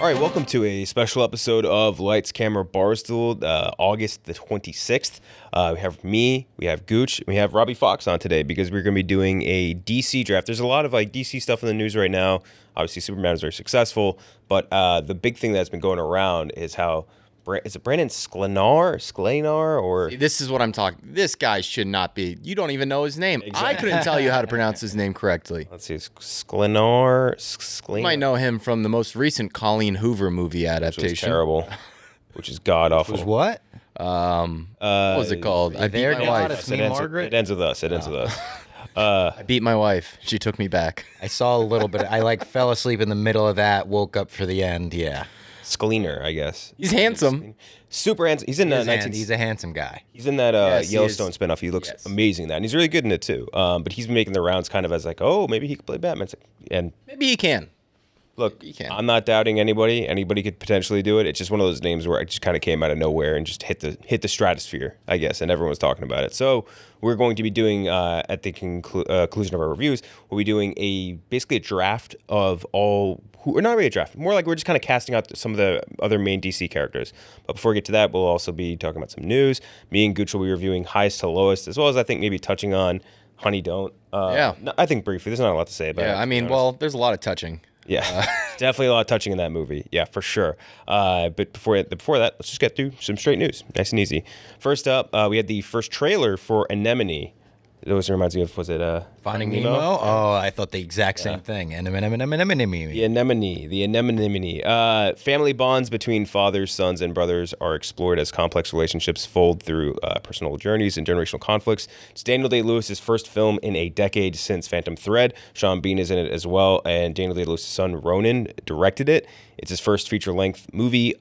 All right, welcome to a special episode of Lights, Camera, Barstool, August the 26th. We have me, we have Gooch, and we have Robbie Fox on today because we're going to be doing a DC draft. There's a lot of DC stuff in the news right now. Obviously, Superman is very successful, but the big thing that's been going around is how is it Brandon Sklenar, or... See, this is what I'm talking. This guy should not be. You don't even know his name. Exactly. I couldn't tell you how to pronounce his name correctly. Let's see, Sklenar. You might know him from the most recent Colleen Hoover movie adaptation. Which was terrible. Which is god awful. Which was what? What was it called? I beat my wife. It ends with us. I beat my wife. She took me back. I saw a little bit. I fell asleep in the middle of that, woke up for the end. Yeah. Sklenar, I guess. He's handsome. Super handsome. He's in He's a handsome guy. He's in that Yellowstone spinoff. He looks amazing in that. And he's really good in it too. But he's been making the rounds kind of as maybe he could play Batman. And maybe he can. Look, I'm not doubting anybody. Anybody could potentially do it. It's just one of those names where it just kind of came out of nowhere and just hit the stratosphere, I guess, and everyone was talking about it. So we're going to be doing, at the conclusion of our reviews, we'll be doing basically a draft of all, or not really a draft, more like we're just kind of casting out some of the other main DC characters. But before we get to that, we'll also be talking about some news. Me and Gooch will be reviewing Heist to Lowest, as well as I think maybe touching on Honey Don't. I think briefly. There's not a lot to say about it. Yeah, I mean, there's a lot of touching. Yeah, definitely a lot of touching in that movie. Yeah, for sure. But before that, let's just get through some straight news. Nice and easy. First up, we had the first trailer for Anemone. It always reminds me of, was it Finding Nemo? Oh, I thought the exact same thing. The Anemone. Family bonds between fathers, sons, and brothers are explored as complex relationships fold through personal journeys and generational conflicts. It's Daniel Day-Lewis's first film in a decade since Phantom Thread. Sean Bean is in it as well, and Daniel Day-Lewis's son, Ronan, directed it. It's his first feature-length movie.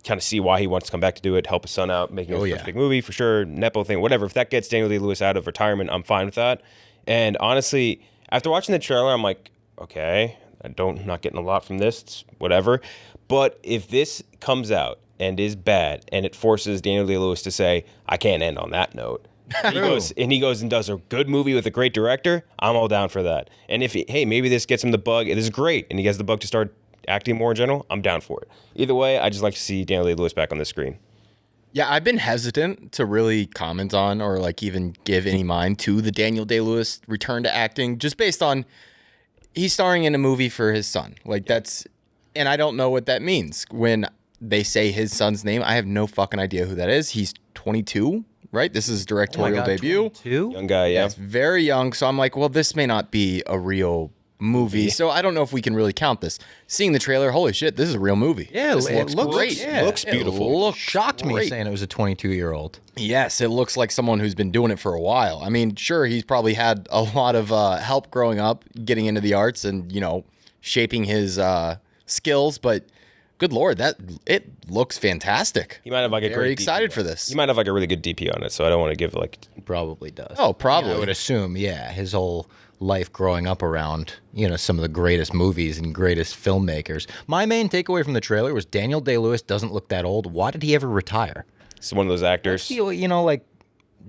Kind of see why he wants to come back to do it, help his son out, making his first big movie, for sure, Nepo thing, whatever. If that gets Daniel Day-Lewis out of retirement, I'm fine with that. And honestly, after watching the trailer, I'm like, okay, I'm not getting a lot from this, it's whatever. But if this comes out and is bad, and it forces Daniel Day-Lewis to say, I can't end on that note, he goes and does a good movie with a great director, I'm all down for that. And if, maybe this gets him the bug, it is great, and he has the bug to start acting more in general, I'm down for it. Either way, I just like to see Daniel Day-Lewis back on the screen. Yeah, I've been hesitant to really comment on or even give any mind to the Daniel Day-Lewis return to acting, just based on he's starring in a movie for his son. And I don't know what that means. When they say his son's name, I have no fucking idea who that is. He's 22, right? This is his directorial debut. 22? Young guy, yeah. It's very young, so I'm like, well, this may not be a real movie, so I don't know if we can really count this. Seeing the trailer, holy shit, this is a real movie. Yeah, it looks great. Yeah. It looks beautiful. Shocked me saying it was a 22-year-old. Yes, it looks like someone who's been doing it for a while. I mean, sure, he's probably had a lot of help growing up, getting into the arts and, shaping his skills, but good Lord, it looks fantastic. He might have very excited for this. He might have a really good DP on it, so I don't want to give Probably does. Oh, probably. I would assume, his whole life growing up around, some of the greatest movies and greatest filmmakers. My main takeaway from the trailer was Daniel Day-Lewis doesn't look that old. Why did he ever retire? He's one of those actors.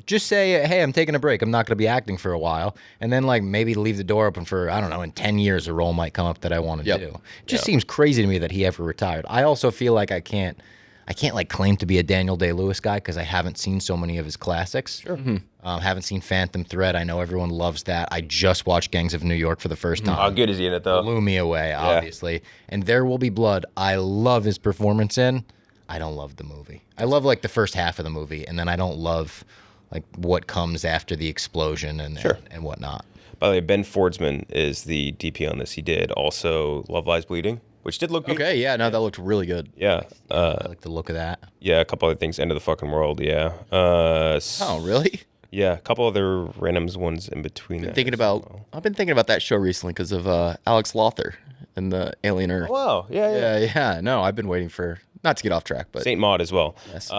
Just say, hey, I'm taking a break. I'm not going to be acting for a while. And then, maybe leave the door open for, I don't know, in 10 years, a role might come up that I want to do. It just seems crazy to me that he ever retired. I also feel like I can't claim to be a Daniel Day-Lewis guy because I haven't seen so many of his classics. Sure. Mm-hmm. Haven't seen Phantom Thread. I know everyone loves that. I just watched Gangs of New York for the first time. How good is he in it, though? Blew me away, obviously. And There Will Be Blood, I love his performance in. I don't love the movie. I love, the first half of the movie, and then I don't love, what comes after the explosion and whatnot. By the way, Ben Fordsman is the DP on this. He did also Love Lies Bleeding, which did look good. Okay, yeah, no, that looked really good. Yeah. I like the look of that. Yeah, a couple other things. End of the Fucking World, yeah. Oh, really? Yeah, a couple other randoms ones in between. I've been thinking about that show recently because of Alex Lothar and the Alien Earth. Oh, wow, yeah. No, I've been waiting for, not to get off track, but Saint Maud as well. Yes.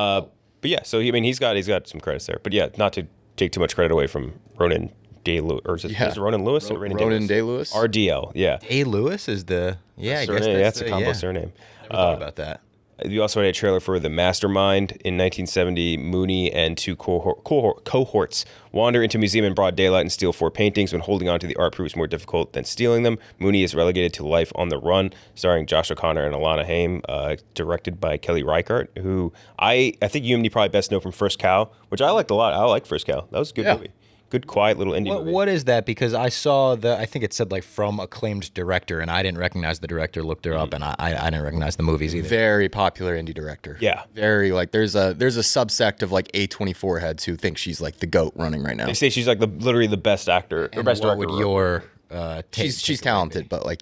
But yeah, so he's got some credits there. But yeah, not to take too much credit away from Ronan Day-Lewis, or is it Ronan Lewis? Ronan Day-Lewis? RDL, yeah. Day-Lewis is the, I guess that's a combo surname. Never thought about that. We also had a trailer for The Mastermind. In 1970, Mooney and two cohorts wander into a museum in broad daylight and steal 4 paintings. When holding on to the art proves more difficult than stealing them, Mooney is relegated to life on the run, starring Josh O'Connor and Alana Haim, directed by Kelly Reichardt, who I think you and me probably best know from First Cow, which I liked a lot. I like First Cow. That was a good movie. Good, quiet little indie movie. What is that? Because I saw I think it said like from acclaimed director, and I didn't recognize the director. Looked her up, and I didn't recognize the movies either. Very popular indie director. Yeah. Very like there's a subsect of like A24 heads who think she's like the GOAT running right now. They say she's like literally the best actor or best what director. would your She's talented, but like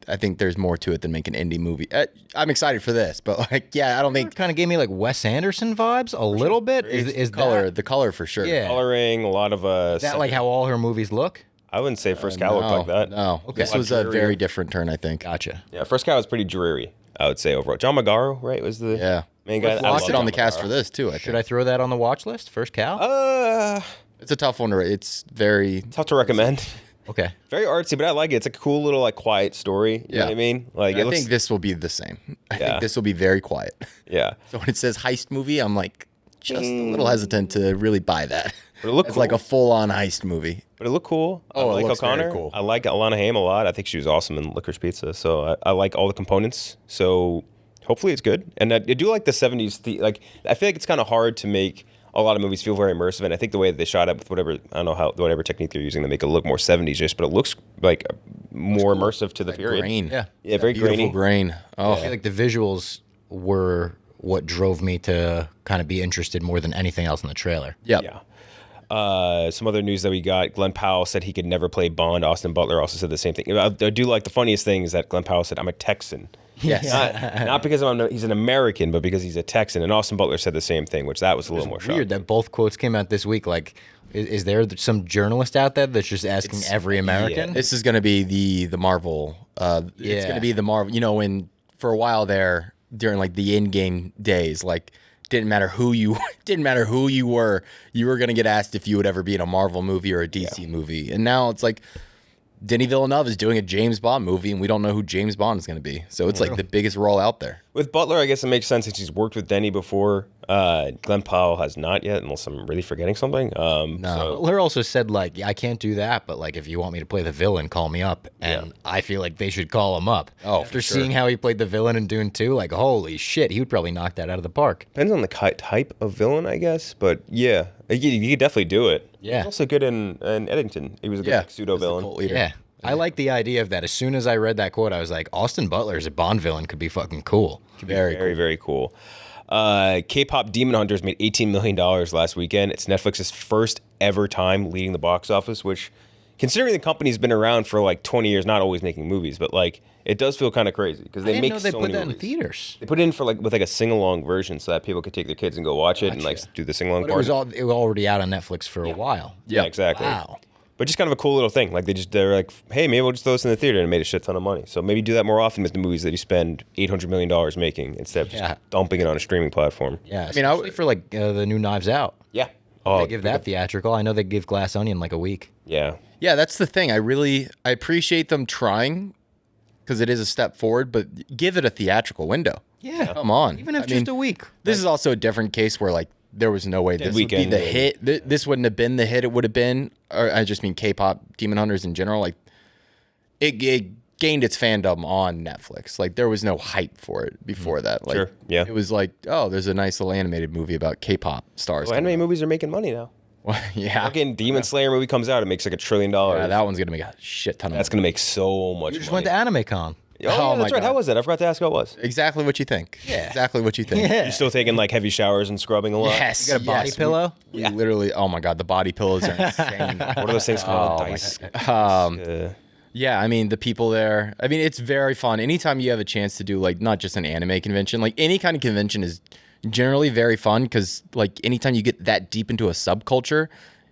I think there's more to it than make an indie movie. I'm excited for this, but like I don't think kind of gave me like Wes Anderson vibes a little bit. Is color the color for sure. Yeah. Coloring, a lot of is that like how all her movies look? I wouldn't say First Cow looked like that. No, this was a very different turn, I think. Gotcha. Yeah, First Cow was pretty dreary, I would say overall. John Magaro, right, was the main guy. I watched it on the cast for this too. Should I throw that on the watch list? First Cow? It's a tough one to rate. It's very tough to recommend. Okay. Very artsy, but I like it. It's a cool little like quiet story. You know what I mean? Like I think this will be the same. I think this will be very quiet. Yeah. So when it says heist movie, I'm like just a little hesitant to really buy that. But it looked like a full-on heist movie. But it looked cool. Oh, I like it looks O'Connor. very cool. I like Alana Haim a lot. I think she was awesome in Licorice Pizza. So I like all the components. So hopefully it's good. And I do like the 70s. Like I feel like it's kind of hard to make a lot of movies feel very immersive, and I think the way that they shot it with whatever technique they're using to make it look more 70s-ish, but it looks like more immersive to the period. Grain. Yeah, very Beautiful grainy. grain. Oh, I feel like the visuals were what drove me to kind of be interested more than anything else in the trailer. Yep. Yeah. Some other news that we got, Glenn Powell said he could never play Bond. Austin Butler also said the same thing. I do like the funniest thing is that Glenn Powell said, I'm a Texan. Yes. Not because he's an American, but because he's a Texan. And Austin Butler said the same thing, which that was a little more shocking. Weird that both quotes came out this week. Like, is there some journalist out there that's just asking every American? This is going to be the Marvel. It's going to be the Marvel. You know, when for a while there during like the in-game days, like didn't matter who you were, you were going to get asked if you would ever be in a Marvel movie or a DC movie. And now it's like Denis Villeneuve is doing a James Bond movie, and we don't know who James Bond is going to be. So it's like the biggest role out there. With Butler, I guess it makes sense since he's worked with Denny before. Glenn Powell has not yet, unless I'm really forgetting something. No. Butler also said, like, I can't do that, but, like, if you want me to play the villain, call me up. And I feel like they should call him up. Oh, After seeing how he played the villain in Dune 2, like, holy shit, he would probably knock that out of the park. Depends on the type of villain, I guess. But, yeah, you could definitely do it. Yeah. He's also good in Eddington. He was a good like, pseudo-villain. Yeah. I like the idea of that. As soon as I read that quote, I was like, Austin Butler as a Bond villain could be fucking cool. Could be very cool. K-pop Demon Hunters made $18 million last weekend. It's Netflix's first ever time leading the box office, which, considering the company's been around for like 20 years, not always making movies, but like it does feel kind of crazy because they make so many they put that in movies. theaters. They put it in for like with like a sing-along version so that people could take their kids and go watch it and like do the sing-along But part. it was already out on Netflix for a while. Yeah, exactly. Wow. But just kind of a cool little thing. Like they're like, hey, maybe we'll just throw this in the theater, and it made a shit ton of money. So maybe do that more often with the movies that you spend $800 million making instead of just dumping it on a streaming platform. Yeah, especially for like the new Knives Out. Yeah. They give that theatrical. I know they give Glass Onion like a week. Yeah. Yeah, that's the thing. I appreciate them trying because it is a step forward, but give it a theatrical window. Yeah. Come on. Even if just a week. This is also a different case where like there was no way this would be the hit. This wouldn't have been the hit it would have been. Or I just mean K-pop Demon Hunters in general. Like it gained its fandom on Netflix. Like there was no hype for it before that. Like, Sure. Yeah. It was like, oh, there's a nice little animated movie about K-pop stars. Well, anime movies are making money now. Yeah. Fucking Demon Slayer movie comes out, it makes like $1 trillion. Yeah, that one's gonna make a shit ton of That's money. gonna make so much You just money. went to AnimeCon. Oh, yeah, that's right. God. How was that? I forgot to ask how it was. Exactly what you think. Yeah. Exactly what you think. Yeah. You're still taking like heavy showers and scrubbing a lot? Yes. You got a body pillow? We literally, oh my God, the body pillows are insane. What are those things called? Dice. Yeah, I mean, the people there, I mean, it's very fun. Anytime you have a chance to do, like, not just an anime convention, like, any kind of convention is generally very fun because, like, anytime you get that deep into a subculture,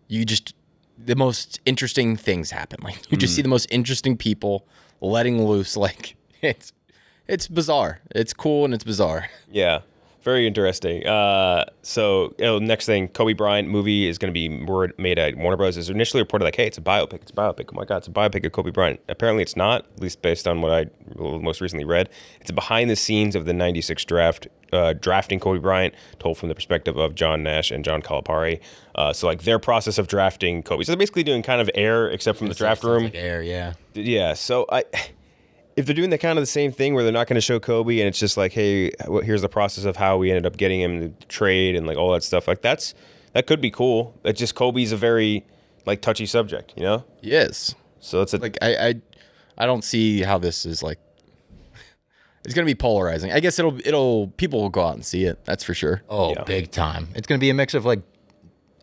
the most interesting things happen. Like, you just see the most interesting people letting loose. Like, it's bizarre. It's cool and it's bizarre. Yeah. Very interesting. Next thing, Kobe Bryant movie is going to be made at Warner Bros. It's initially reported like, hey, it's a biopic. It's a biopic. Oh my God, it's a biopic of Kobe Bryant. Apparently it's not, at least based on what I most recently read. It's behind the scenes of the 96 draft, drafting Kobe Bryant, told from the perspective of John Nash and John Calipari. So like their process of drafting Kobe. So they're basically doing kind of Air, except from the draft room. Like Air, yeah. Yeah, so if they're doing the kind of the same thing where they're not going to show Kobe and it's just like, hey, here's the process of how we ended up getting him to trade and like all that stuff, like that could be cool. It's just Kobe's a very like touchy subject, you know? Yes. So it's like I don't see how this is like. It's gonna be polarizing. I guess it'll people will go out and see it. That's for sure. Oh, Yeah. Big time. It's gonna be a mix of like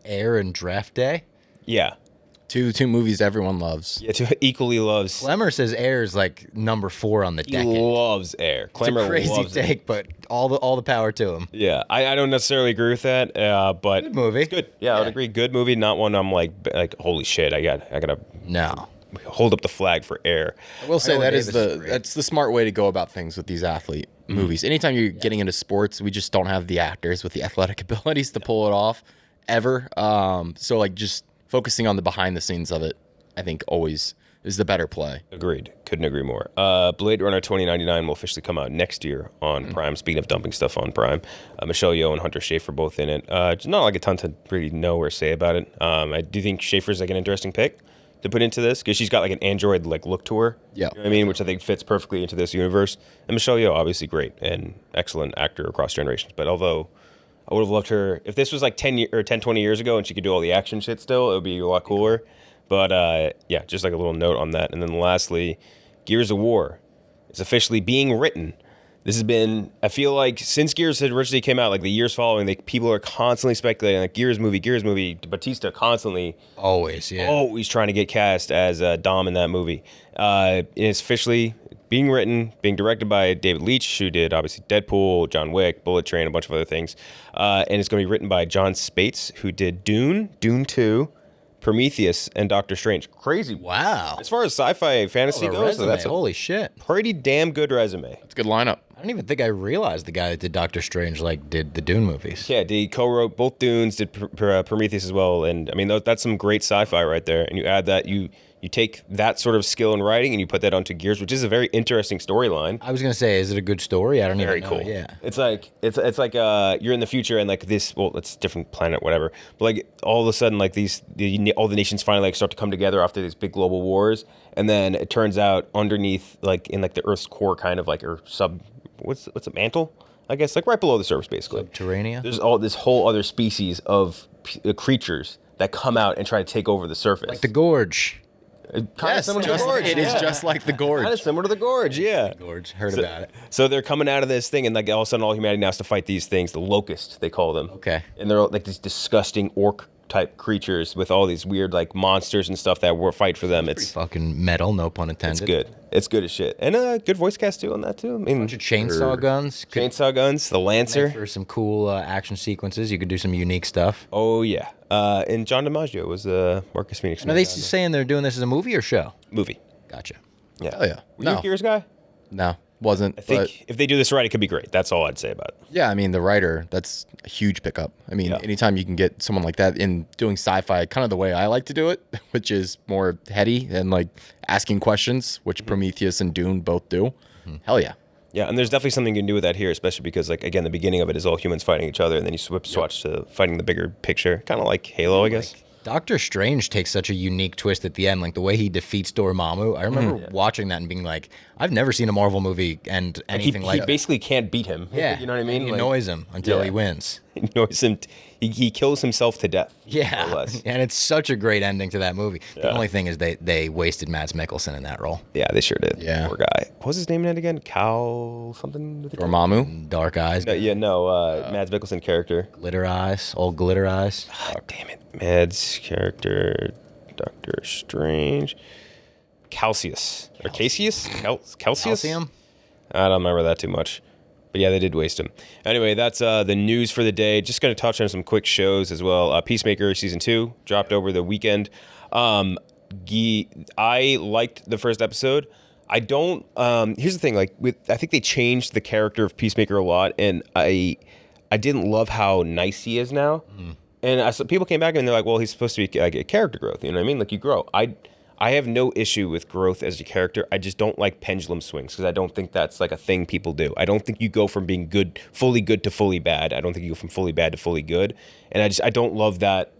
Air and Draft Day. yeah. Two movies everyone loves. Yeah, equally loves. Clemmer says Air is like number 4 on the He decade. loves Air. It's Clemmer a crazy loves it. take, but all the power to him. Yeah, I don't necessarily agree with that, but Good movie. It's good. Yeah, I would agree. Good movie, not one I'm like holy shit, I gotta No. hold up the flag for Air. I will say Viola that is Davis is great. that's the smart way to go about things with these athlete movies. Anytime you're getting into sports, we just don't have the actors with the athletic abilities to pull it off ever. So like just focusing on the behind the scenes of it, I think always is the better play. Agreed. Couldn't agree more. Blade Runner 2099 will officially come out next year on Prime. Speaking of dumping stuff on Prime, Michelle Yeoh and Hunter Schafer both in it. Just not like a ton to really know or say about it. I do think Schaefer's like an interesting pick to put into this because she's got like an android like look to her. Yeah. You know what I mean, which I think fits perfectly into this universe. And Michelle Yeoh, obviously great and excellent actor across generations. But although I would have loved her if this was like 20 years ago and she could do all the action shit still, it would be a lot cooler. But yeah, just like a little note on that. And then lastly, Gears of War is officially being written. This has been, I feel like, since Gears had originally came out, like the years following, people are constantly speculating, like Gears movie. Batista constantly, Always trying to get cast as Dom in that movie. It's officially being written, being directed by David Leitch, who did obviously Deadpool, John Wick, Bullet Train, a bunch of other things. And it's going to be written by John Spates, who did Dune 2, Prometheus, and Doctor Strange. Crazy. Wow. As far as sci-fi fantasy goes, Resume. that's a Holy shit. pretty damn good resume. It's a good lineup. I don't even think I realized the guy that did Doctor Strange did the Dune movies. Yeah, he co-wrote both Dunes, did Prometheus as well, and I mean that's some great sci-fi right there. And you add that you take that sort of skill in writing and you put that onto Gears, which is a very interesting storyline. I was gonna say, is it a good story? I don't Very even cool. know. Yeah. It's like you're in the future and like this. Well, it's a different planet, whatever. But like all of a sudden, like all the nations finally like start to come together after these big global wars, and then it turns out underneath, like in like the Earth's core, kind of like or what's a mantle? I guess like right below the surface, basically. Subterranea? There's all this whole other species of creatures that come out and try to take over the surface. Like the Gorge. Kind of similar to the Gorge. It is just like the Gorge. Kind of similar to the Gorge, yeah. Gorge. Heard about it. So they're coming out of this thing, and like all of a sudden, all humanity now has to fight these things. The Locusts, they call them. Okay. And they're like these disgusting orc type creatures with all these weird like monsters and stuff that will fight for them. It's Fucking metal, no pun intended. good. It's good as shit, and good voice cast too on that too. I mean, Bunch of chainsaw guns. Could chainsaw guns, the make Lancer. for some cool action sequences. You could do some unique stuff. Oh yeah. And John DiMaggio was Marcus Phoenix. Are they saying they're doing this as a movie or show? movie? Gotcha. Yeah. Oh yeah. Were you a Gears guy? No, wasn't. I think but if they do this right, it could be great. That's all I'd say about it. yeah, I mean the writer, that's a huge pickup. I mean, Yeah. anytime you can get someone like that in doing sci-fi, kind of the way I like to do it, which is more heady and like asking questions, which Prometheus and Dune both do. Hell yeah. Yeah, and there's definitely something you can do with that here, especially because, like, again, the beginning of it is all humans fighting each other, and then you switch to fighting the bigger picture, kind of like Halo, I guess. Doctor Strange takes such a unique twist at the end, like the way he defeats Dormammu. I remember watching that and being like, I've never seen a Marvel movie and anything he like that. basically can't beat him. Yeah, You know what I mean? He Like, annoys him until yeah. he wins. he annoys him. He kills himself to death. more or Yeah, less. and it's such a great ending to that movie. The Yeah. only thing is they wasted Mads Mikkelsen in that role. Yeah, they sure did. Yeah. Poor guy. What was his name in it again? Cal something? Dormammu. Dark eyes, Mads Mikkelsen character. glitter eyes, all glitter eyes. Oh, damn it. Mads character, Doctor Strange. Calcius. Or Cassius? Calcius? Calcium. I don't remember that too much. But yeah, they did waste him. Anyway, that's the news for the day. Just going to touch on some quick shows as well. Peacemaker Season 2 dropped over the weekend. I liked the first episode. I don't... here's the thing. I think they changed the character of Peacemaker a lot, and I I didn't love how nice he is now. And people came back and they're like, well, he's supposed to be like a character growth. You know what I mean? Like you grow. I have no issue with growth as a character. I just don't like pendulum swings because I don't think that's like a thing people do. I don't think you go from being fully good to fully bad. I don't think you go from fully bad to fully good. And I don't love that,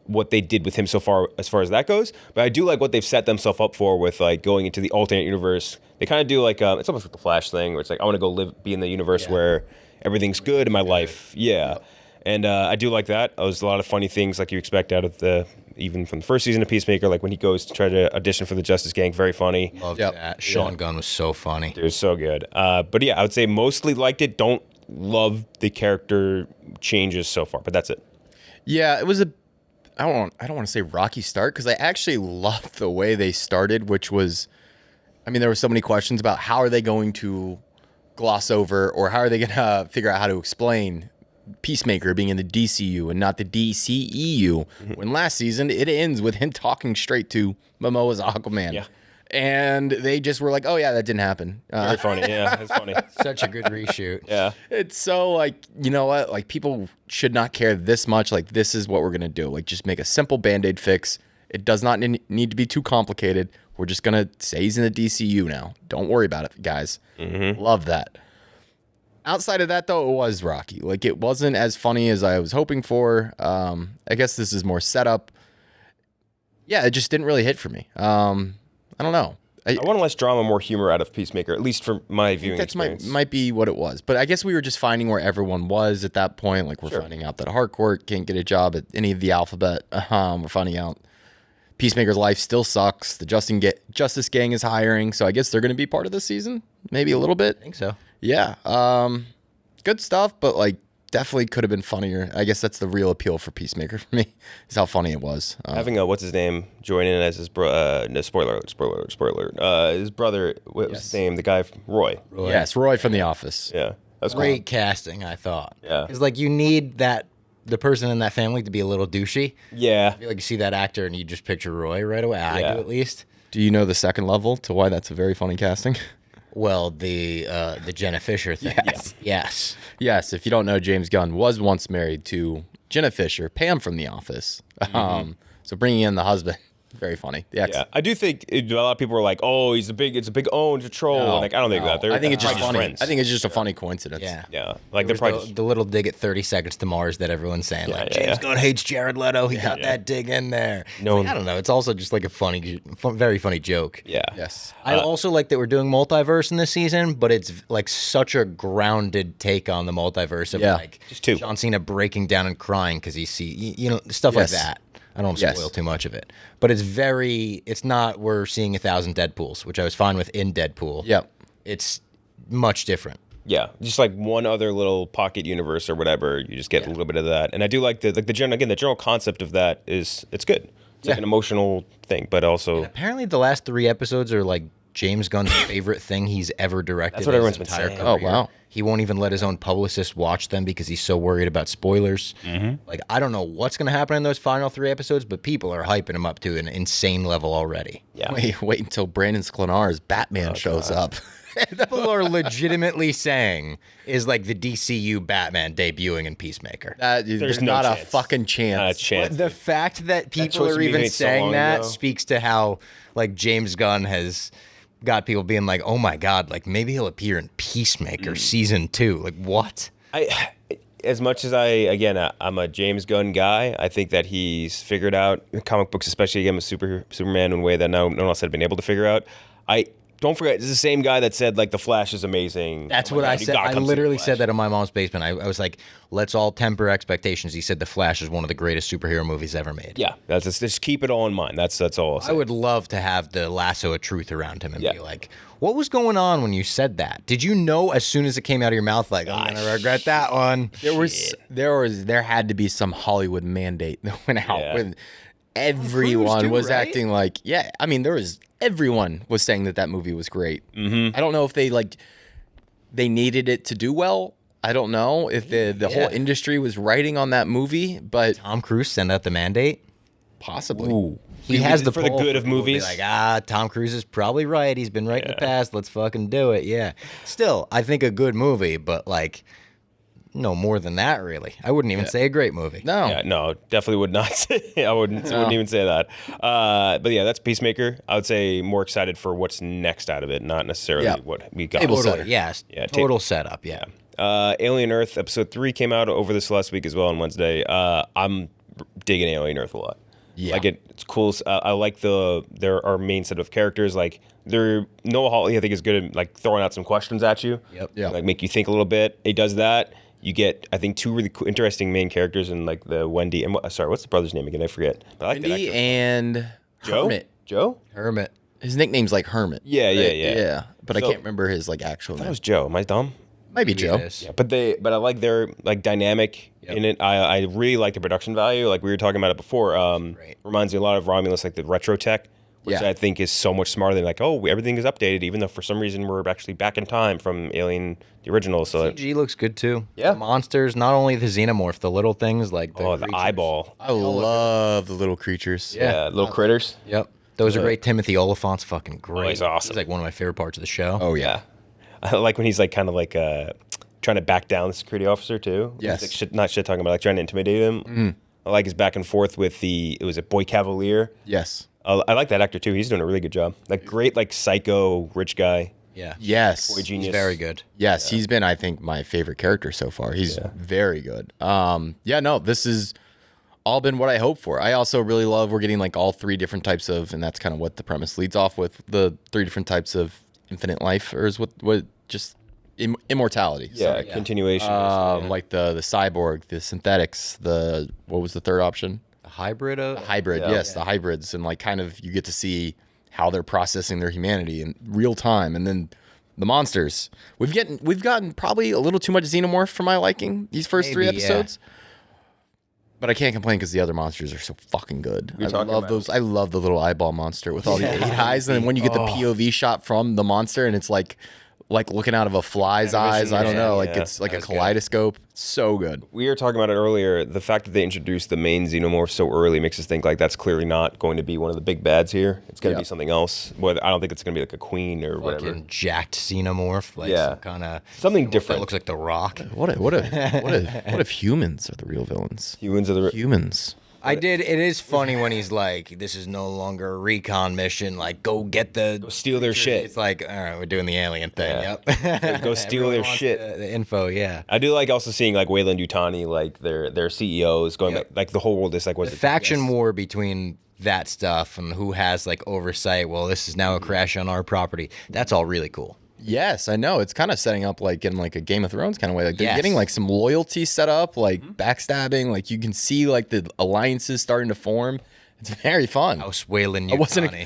what they did with him so far as that goes. But I do like what they've set themselves up for with like going into the alternate universe. They kind of do like, it's almost like the Flash thing where it's like, I want to go be in the universe where everything's good in my life. Yeah. And I do like that. There's a lot of funny things like you expect out of even from the first season of Peacemaker, like when he goes to try to audition for the Justice Gang, very funny. Loved that. Sean Gunn was so funny. It was so good. But yeah, I would say mostly liked it. Don't love the character changes so far, but that's it. Yeah, it was I don't want to say rocky start because I actually loved the way they started, which was, I mean, there were so many questions about how are they going to gloss over or how are they going to figure out how to explain Peacemaker being in the DCU and not the DCEU. When last season it ends with him talking straight to Momoa's Aquaman. Yeah. And they just were like, oh yeah, that didn't happen. Very funny. Yeah, it's funny. Such a good reshoot. Yeah. It's so like, you know what? Like people should not care this much. Like this is what we're going to do. Like just make a simple Band-Aid fix. It does not need to be too complicated. We're just going to say he's in the DCU now. Don't worry about it, guys. Love that. Outside of that, though, it was rocky. Like, it wasn't as funny as I was hoping for. I guess this is more setup. Yeah, it just didn't really hit for me. I don't know. I want less drama, more humor out of Peacemaker, at least for my viewing experience. Might be what it was. But I guess we were just finding where everyone was at that point. Like, we're finding out that Harcourt can't get a job at any of the alphabet. We're finding out Peacemaker's life still sucks. The Justice Gang is hiring. So I guess they're going to be part of the season. Maybe a little bit. I think so. Yeah. Good stuff, but like definitely could have been funnier. I guess that's the real appeal for Peacemaker for me, is how funny it was. Having what's his name join in as his no, spoiler alert. His brother, what was his name? The guy Roy. Yes, Roy from The Office. Yeah. That's Great casting, I thought. Yeah. It's like you need the person in that family to be a little douchey. Yeah. I feel like you see that actor and you just picture Roy right away. I do at least. Do you know the second level to why that's a very funny casting? Well, the Jenna Fisher thing. Yes. Yes. If you don't know, James Gunn was once married to Jenna Fisher, Pam from The Office. So bringing in the husband, very funny. Yeah, I do think a lot of people were like, "Oh, it's a big own to troll." No, like I don't think that. I think it's just funny. Friends. I think it's just a funny coincidence. Yeah. Like they're probably the little dig at 30 Seconds to Mars that everyone's saying. James Gunn hates Jared Leto. He got that dig in there. No, I don't know. It's also just like a very funny joke. Yeah. Yes. I also like that we're doing multiverse in this season, but it's like such a grounded take on the multiverse of like just two. John Cena breaking down and crying because he stuff like that. I don't want to spoil too much of it, but it's not we're seeing 1,000 Deadpools, which I was fine with in Deadpool. Yep. It's much different. Yeah, just like one other little pocket universe or whatever, you just get a little bit of that. And I do like the general concept of that it's good. It's like an emotional thing, but also And apparently the last 3 episodes are like James Gunn's favorite thing he's ever directed. That's what everyone's been entire saying. career. Oh, wow. He won't even let his own publicist watch them because he's so worried about spoilers. Like, I don't know what's going to happen in those final 3 episodes, but people are hyping him up to an insane level already. Yeah. Wait until Brandon Sklenar's Batman shows up. People are legitimately saying is like the DCU Batman debuting in Peacemaker. There's no not a chance. fucking chance. Not a chance. The fact that people choice are was even made so saying long that ago. speaks to how like James Gunn has got people being like, oh my God, like maybe he'll appear in Peacemaker season 2. Like what? As much as I'm a James Gunn guy, I think that he's figured out comic books, especially again with Superman in a way that no one else had been able to figure out. Don't forget, it's the same guy that said like the Flash is amazing. That's Oh my what God, I you said. gotta I come see literally The said Flash. that in my mom's basement. I was like, let's all temper expectations. He said The Flash is one of the greatest superhero movies ever made. Yeah, just keep it all in mind. That's all I'll say. I would love to have the lasso of truth around him and be like, what was going on when you said that? Did you know as soon as it came out of your mouth, like, I'm going to regret that one? There had to be some Hollywood mandate that went out when everyone too, was right? acting like, I mean, everyone was saying that movie was great. I don't know if they needed it to do well. I don't know if the whole industry was writing on that movie, but Tom Cruise send out the mandate? possibly. Ooh. He has the for the pull good of people to be movies. like, Tom Cruise is probably right. He's been right in the past. Let's fucking do it. Yeah. Still, I think a good movie, but like, No, more than that, really. I wouldn't even say a great movie. No. Yeah, no, definitely would not say. I wouldn't even say that. But yeah, that's Peacemaker. I would say more excited for what's next out of it, not necessarily what we got. Totally, yes. Yeah, total setup, yeah. Alien Earth episode 3 came out over this last week as well on Wednesday. I'm digging Alien Earth a lot. Yeah. Like it's cool. I like there are main set of characters. Like Noah Hawley, I think is good at like throwing out some questions at you. Yep. Yeah. Like make you think a little bit. He does that. You get, I think, 2 really cool, interesting main characters in like the Wendy and what's the brother's name again? I forget. I like that Wendy actor. and Joe. Hermit. Joe. Hermit. His nickname's like Hermit. Yeah, right? yeah. But I So- can't remember his like actual That name. was Joe. Am I dumb? Maybe Joe. Yes. Yeah, but I like their like dynamic in it. I really like the production value. Like we were talking about it before. Great. Reminds me a lot of Romulus, like the retro tech, which Yeah. I think is so much smarter than like, oh, everything is updated, even though for some reason we're actually back in time from Alien the original. So CG looks good too. Yeah. The monsters, not only the xenomorph, the little things like the the creatures. eyeball, I love the little creatures. yeah, little critters. Yep. Those are great. Timothy Oliphant's fucking great. he's awesome. He's like one of my favorite parts of the show. Oh yeah. I like when he's like kind of like trying to back down the security officer too. Yes. He's like not shit talking about like trying to intimidate him. I like his back and forth with it was a Boy Cavalier. Yes. I like that actor too. He's doing a really good job. Like great, like psycho rich guy. Yeah. Yes. Boy genius. He's very good. Yes, he's been, I think, my favorite character so far. He's very good. No, this has all been what I hoped for. I also really love we're getting like all 3 different types of, and that's kind of what the premise leads off with, the 3 different types of infinite life, or is what just immortality. Yeah, Sorry. continuation. Like the cyborg, the synthetics, what was the third option? A hybrid of Hybrid, yes, the hybrids, and like kind of you get to see how they're processing their humanity in real time, and then the monsters. We've gotten probably a little too much xenomorph for my liking these first 3 Maybe, yeah. episodes. But I can't complain because the other monsters are so fucking good. I talking love about- those. I love the little eyeball monster with all the 8 eyes, and then when you get the POV shot from the monster, and it's like looking out of a fly's eyes. I don't know, like yeah. it's like a That's good. kaleidoscope. So good. We were talking about it earlier. The fact that they introduced the main xenomorph so early makes us think like that's clearly not going to be one of the big bads here. It's going to Yeah. be something else. Whether I don't think it's going to be like a queen or whatever. fucking jacked xenomorph. Like Yeah. some kind of Something different. that looks like the Rock. What if humans are the real villains? Humans are the Humans. It is funny when he's like, this is no longer a recon mission. Like, go get the steal their shit. It's like, all right, we're doing the alien thing. Yeah. Yep. Go steal their Everyone wants shit. The info, yeah. I do like also seeing like Wayland Yutani, like their CEOs going back, like the whole world is like what's The it? faction war between that stuff and who has like oversight. Well, this is now a crash on our property. That's all really cool. Yes, I know. It's kind of setting up like in like a Game of Thrones kind of way. Like they're Yes. getting like some loyalty set up, like backstabbing. Like you can see like the alliances starting to form. It's very fun. House Wayland I wasn't Yeah,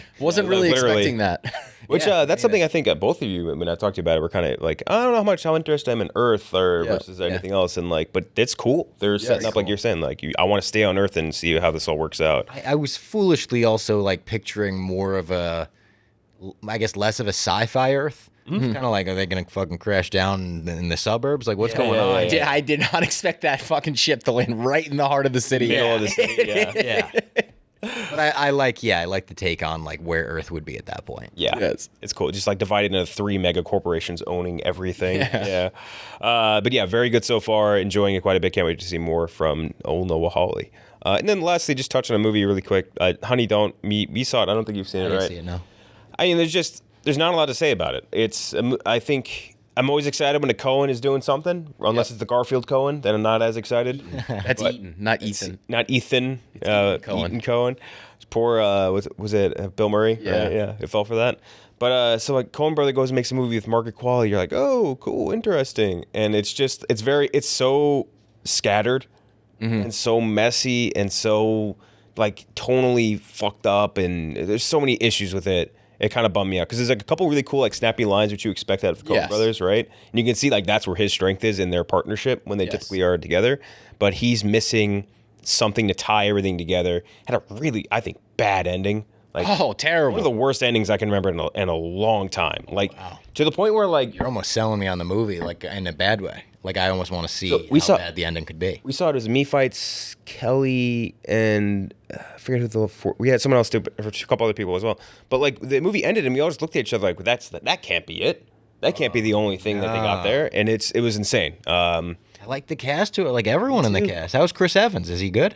really literally. expecting that. Which Yeah, that's something I think both of you when I talked to you about it, we're kind of like I don't know how interested I'm in Earth or versus anything else, and like, but it's cool. They're setting up like you're saying, like I want to stay on Earth and see how this all works out. I was foolishly also like picturing more of a, I guess less of a sci-fi Earth. Kind of like, are they gonna fucking crash down in the suburbs? Like, what's going on? I did not expect that fucking ship to land right in the heart of the city. Middle of the city, yeah. Yeah. But I like the take on like where Earth would be at that point. Yeah, Yes. it's cool. Just like divided into 3 mega corporations owning everything. Yeah. But yeah, very good so far. Enjoying it quite a bit. Can't wait to see more from old Noah Hawley. And then lastly, just touch on a movie really quick. Honey, Don't Me. You saw it. I don't think you've seen I it, didn't right? see it, no. I mean, there's not a lot to say about it. I think I'm always excited when a Cohen is doing something, unless it's the Garfield Cohen. Then I'm not as excited. That's Eaton, not Ethan. Not Ethan. Cohen. Ethan Cohen. Poor was it Bill Murray? Yeah. Right? Yeah. It fell for that. But so like Coen brother goes and makes a movie with Margaret Qualley. You're like, oh, cool, interesting. And it's so scattered and so messy and so like tonally fucked up, and there's so many issues with it. It kind of bummed me out because there's like a couple really cool like snappy lines which you expect out of Coen Yes. brothers, right? And you can see like that's where his strength is in their partnership when they Yes. typically are together. But he's missing something to tie everything together. Had a really, I think, bad ending. Like Oh, one of the terrible. worst endings I can remember in a long time. Like to the point where like You're almost selling me on the movie, like in a bad way. Like I almost want to see we how saw- bad the ending could be. we saw it as me fights Kelly and I forget who we had someone else too, but a couple other people as well. But like the movie ended and we all just looked at each other like that can't be it. That can't be the only thing that they got there, and it was insane. I like the cast too. I like everyone in the cast. How's Chris Evans? Is he good?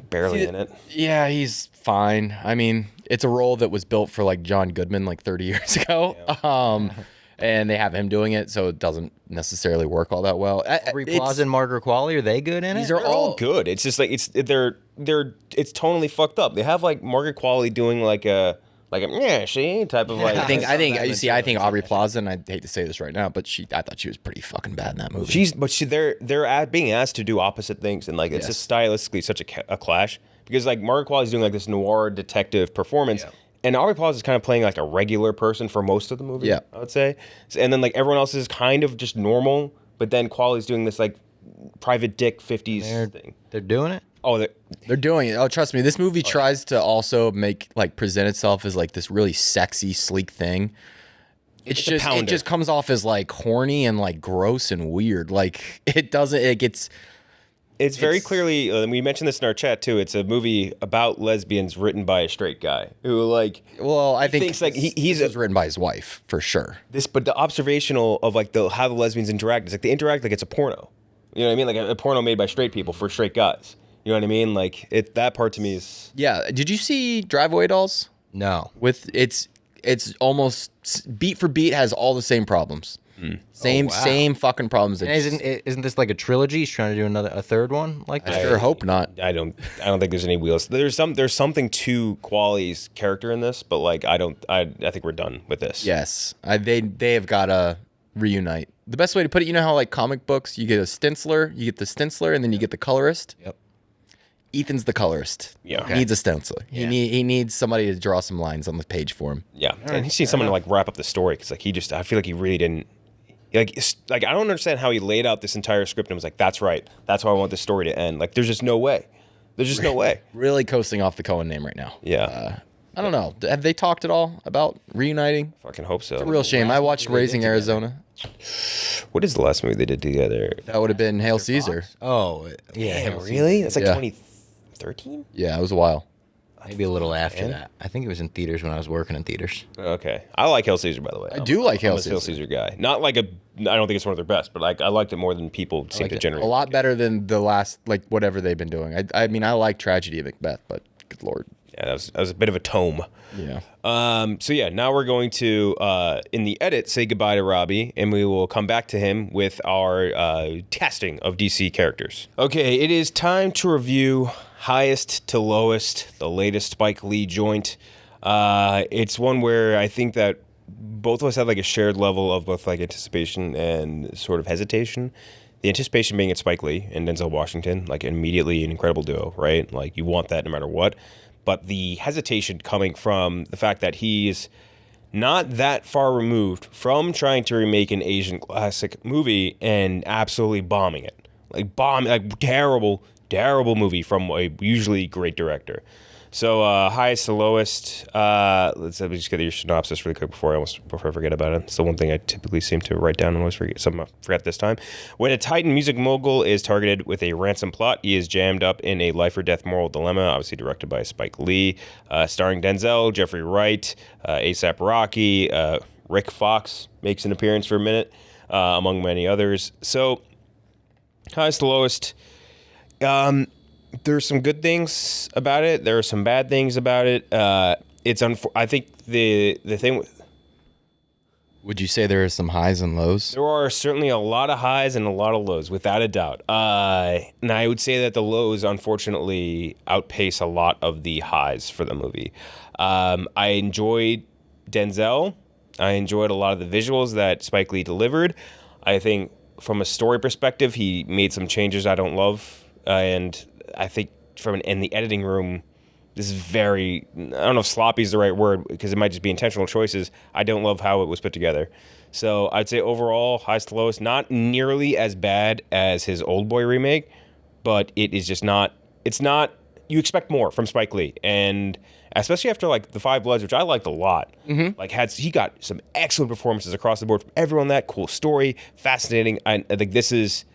Barely in it. Yeah, he's fine. I mean, it's a role that was built for like John Goodman like 30 years ago. Yeah. And they have him doing it, so it doesn't necessarily work all that well. Aubrey Plaza and Margaret Qualley, are they good in it? These are all good. It's just like it's totally fucked up. They have like Margaret Qualley doing like a she type of like. I think Aubrey Plaza, and I hate to say this right now, but I thought she was pretty fucking bad in that movie. They're being asked to do opposite things, and like it's just stylistically such a clash because like Margaret Qualley's doing like this noir detective performance. Yeah. And Aubrey Plaza is kind of playing like a regular person for most of the movie, I would say. And then like everyone else is kind of just normal, but then Qualley's doing this like private dick 50s thing. They're doing it? Oh, they're doing it. Oh, trust me. This movie tries to also present itself as like this really sexy, sleek thing. It just comes off as like horny and like gross and weird. Like It's very clearly, we mentioned this in our chat too. It's a movie about lesbians written by a straight guy who like. Well, I think like he's written by his wife for sure. But the observational of like how the lesbians interact is like they interact like it's a porno. You know what I mean? Like a porno made by straight people for straight guys. You know what I mean? Like that part to me is. Yeah. Did you see Drive-Away Dolls? No. It's almost beat for beat has all the same problems. Same fucking problems. And isn't this like a trilogy? He's trying to do a third one like that? I sure hope not. I don't think there's any wheels. There's something to Qualley's character in this, but like I think we're done with this. Yes. They have got to reunite. The best way to put it, you know how like comic books, you get the stenciler and then you get the colorist? Yep. Ethan's the colorist. Yeah. Okay. He needs a stenciler. Yeah. He needs somebody to draw some lines on the page for him. Yeah. And he needs someone to like wrap up the story because like I feel like he really didn't. Like I don't understand how he laid out this entire script and was like, that's right. That's how I want this story to end. Like, there's just no way. There's just no way. Really coasting off the Coen name right now. Yeah. I don't know. Have they talked at all about reuniting? Fucking hope so. It's a real shame. I watched Raising Arizona. What is the last movie they did together? That would have been Hail Caesar. Oh, yeah. Damn, really? That's like 2013? Yeah, it was a while. Maybe a little after that. I think it was in theaters when I was working in theaters. Okay. I like Hail Caesar, by the way. I do like Hail Caesar. I'm a Hail Caesar guy. Not like I don't think it's one of their best, but like I liked it more than people seem to generally. A lot better than the last, like whatever they've been doing. I mean, I like Tragedy of Macbeth, but good Lord. Yeah, that was a bit of a tome. Yeah. So yeah, now we're going to, in the edit, say goodbye to Robbie, and we will come back to him with our casting of DC characters. Okay, it is time to review Highest to Lowest, the latest Spike Lee joint. It's one where I think that both of us had like a shared level of both like anticipation and sort of hesitation. The anticipation being it's Spike Lee and Denzel Washington, like immediately an incredible duo, right? Like you want that no matter what. But the hesitation coming from the fact that he's not that far removed from trying to remake an Asian classic movie and absolutely bombing it. Like terrible movie from a usually great director. So Highest to Lowest, let's just get your synopsis really quick before I forget about it. It's the one thing I typically seem to write down and always forget. So I forgot this time. When a Titan music mogul is targeted with a ransom plot, he is jammed up in a life or death moral dilemma, obviously directed by Spike Lee, starring Denzel, Jeffrey Wright, A$AP Rocky, Rick Fox makes an appearance for a minute, among many others. So Highest to Lowest, there's some good things about it. There are some bad things about it. I think the thing. Would you say there are some highs and lows? There are certainly a lot of highs and a lot of lows, without a doubt. And I would say that the lows, unfortunately, outpace a lot of the highs for the movie. I enjoyed Denzel. I enjoyed a lot of the visuals that Spike Lee delivered. I think from a story perspective, he made some changes I don't love, and I think in the editing room, this is very, I don't know if sloppy is the right word because it might just be intentional choices. I don't love how it was put together. So I'd say overall, Highest to Lowest, not nearly as bad as his Old Boy remake, but it is just not, you expect more from Spike Lee. And especially after like The Five Bloods, which I liked a lot, he got some excellent performances across the board from everyone. That cool story, fascinating. I think this is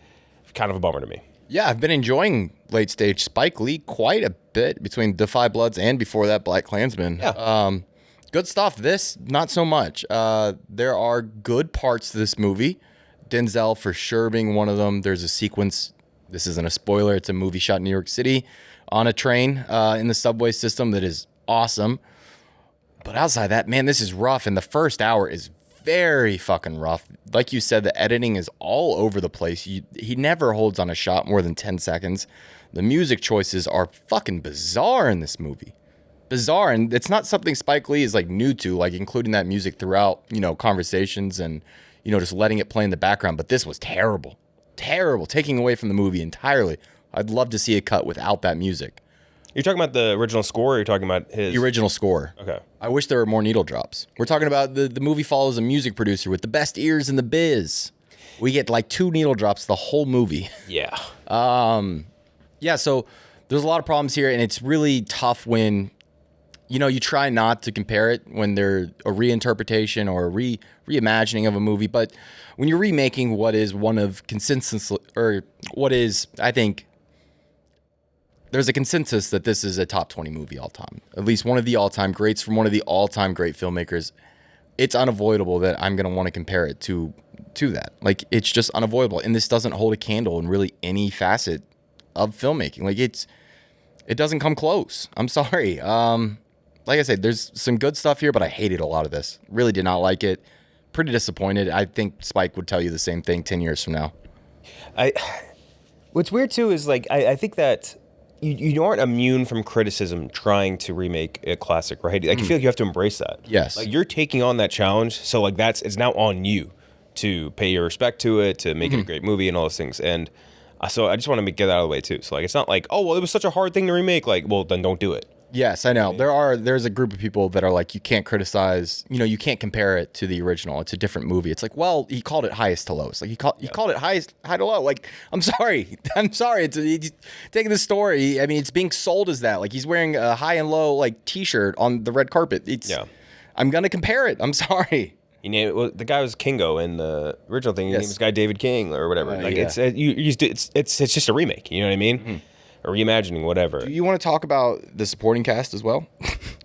kind of a bummer to me. Yeah, I've been enjoying late stage Spike Lee quite a bit between The Five Bloods and before that Black Klansman. Yeah. Good stuff. This, not so much. There are good parts to this movie. Denzel for sure being one of them. There's a sequence, this isn't a spoiler, it's a movie shot in New York City on a train in the subway system that is awesome. But outside that, man, this is rough. And the first hour is very fucking rough. Like you said, the editing is all over the place. He never holds on a shot more than 10 seconds. The music choices are fucking bizarre in this movie. Bizarre, and it's not something Spike Lee is like new to, like including that music throughout, conversations and, just letting it play in the background. But this was terrible, taking away from the movie entirely. I'd love to see a cut without that music. You're talking about the original score, or you're talking about his... The original score. Okay. I wish there were more needle drops. We're talking about the movie follows a music producer with the best ears in the biz. We get like 2 needle drops the whole movie. Yeah. Yeah, so there's a lot of problems here, and it's really tough when, you try not to compare it when they're a reinterpretation or a reimagining of a movie. But when you're remaking what is one of consensus, or what is, I think, there's a consensus that this is a top 20 movie all time. At least one of the all-time greats from one of the all-time great filmmakers. It's unavoidable that I'm going to want to compare it to that. Like, it's just unavoidable. And this doesn't hold a candle in really any facet of filmmaking. Like, it doesn't come close. I'm sorry. Like I said, there's some good stuff here, but I hated a lot of this. Really did not like it. Pretty disappointed. I think Spike would tell you the same thing 10 years from now. What's weird, too, is, like, I think that you aren't immune from criticism trying to remake a classic, right? Like, you feel like you have to embrace that. Yes. Like, you're taking on that challenge, so, like, it's now on you to pay your respect to it, to make it a great movie and all those things. And so I just want to get that out of the way, too. So, like, it's not like, oh, well, it was such a hard thing to remake. Like, well, then don't do it. Yes, I know. There's a group of people that are like, you can't criticize, you can't compare it to the original. It's a different movie. It's like, well, he called it highest to lowest. Like he called it highest, high to low. Like, I'm sorry. He's taking the story. I mean, it's being sold as that. Like he's wearing a high and low like T-shirt on the red carpet. I'm gonna compare it. I'm sorry. The guy was Kingo in the original thing. His name was Guy David King or whatever. It's just a remake. You know what I mean? Mm-hmm. Or reimagining, whatever. Do you want to talk about the supporting cast as well?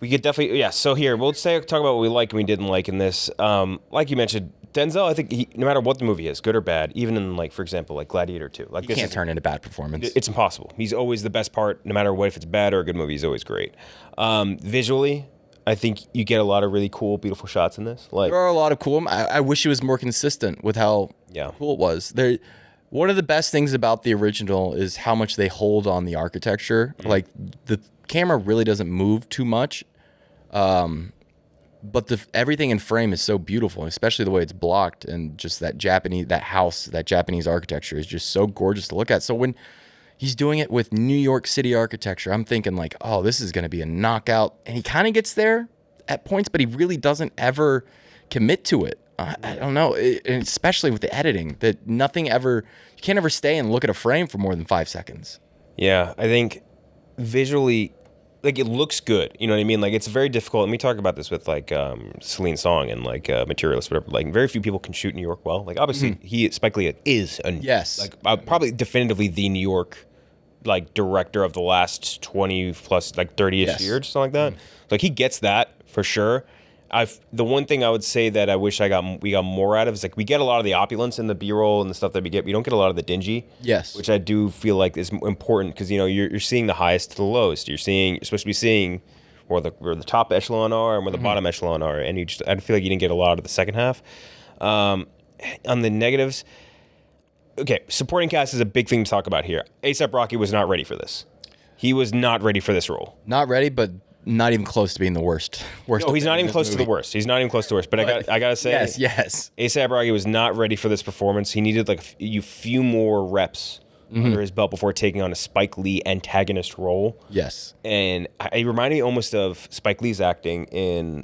We could definitely, yeah. So here, we'll talk about what we like and we didn't like in this. Like you mentioned, Denzel, I think no matter what the movie is, good or bad, even in like, for example, like Gladiator 2. Like you can't turn in a bad performance. It's impossible. He's always the best part, no matter what. If it's bad or a good movie, he's always great. Visually, I think you get a lot of really cool, beautiful shots in this. Like there are a lot of cool. I wish it was more consistent with how cool it was. One of the best things about the original is how much they hold on the architecture. Mm-hmm. Like the camera really doesn't move too much, but everything in frame is so beautiful, especially the way it's blocked, and just that Japanese architecture is just so gorgeous to look at. So when he's doing it with New York City architecture, I'm thinking like, oh, this is going to be a knockout, and he kind of gets there at points, but he really doesn't ever commit to it. I don't know, and especially with the editing, that you can't ever stay and look at a frame for more than 5 seconds. Yeah, I think visually, like it looks good. You know what I mean? Like it's very difficult. And we talk about this with like Celine Song and like Materialist, whatever. Like very few people can shoot New York well. Like obviously Spike Lee is probably definitively the New York like director of the last 20 plus like 30-ish years, something like that. Like he gets that for sure. The one thing I would say that I wish we got more out of is like we get a lot of the opulence in the B-roll and the stuff that we get. We don't get a lot of the dingy. Yes. Which I do feel like is important because you're seeing the highest to the lowest. You're supposed to be seeing where the top echelon are and where the bottom echelon are, and I feel like you didn't get a lot of the second half. On the negatives, okay, supporting cast is a big thing to talk about here. A$AP Rocky was not ready for this. He was not ready for this role. Not ready, but not even close to being the worst. No, he's not even close to the worst. He's not even close to the worst. But I gotta say, yes. A$AP Rocky was not ready for this performance. He needed like a few more reps under his belt before taking on a Spike Lee antagonist role. Yes. And it reminded me almost of Spike Lee's acting in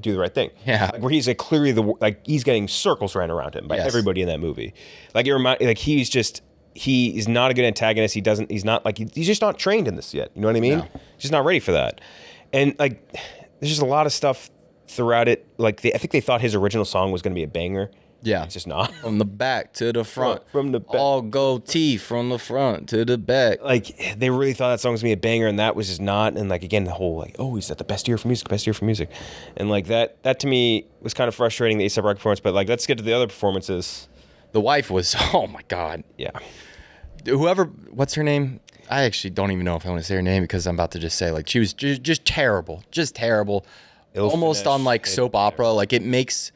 Do the Right Thing. Yeah. Like, where he's like clearly he's getting circles ran around him by everybody in that movie. Like he's not a good antagonist. He's just not trained in this yet. You know what I mean? No. He's just not ready for that. And like, there's just a lot of stuff throughout it. Like, I think they thought his original song was going to be a banger, Yeah. It's just not. From the back to the front. From the back. All goatee from the front to the back. Like, they really thought that song was going to be a banger, and that was just not. And, like, again, the whole, like, oh, he's at the best year for music. And, like, that to me was kind of frustrating, the A$AP Rocky performance. But, like, let's get to the other performances. The wife was, oh, my God. Yeah. Whoever, what's her name? I actually don't even know if I want to say her name because I'm about to just say, like, she was just terrible. Just terrible. Almost on, like, soap opera. Like, it makes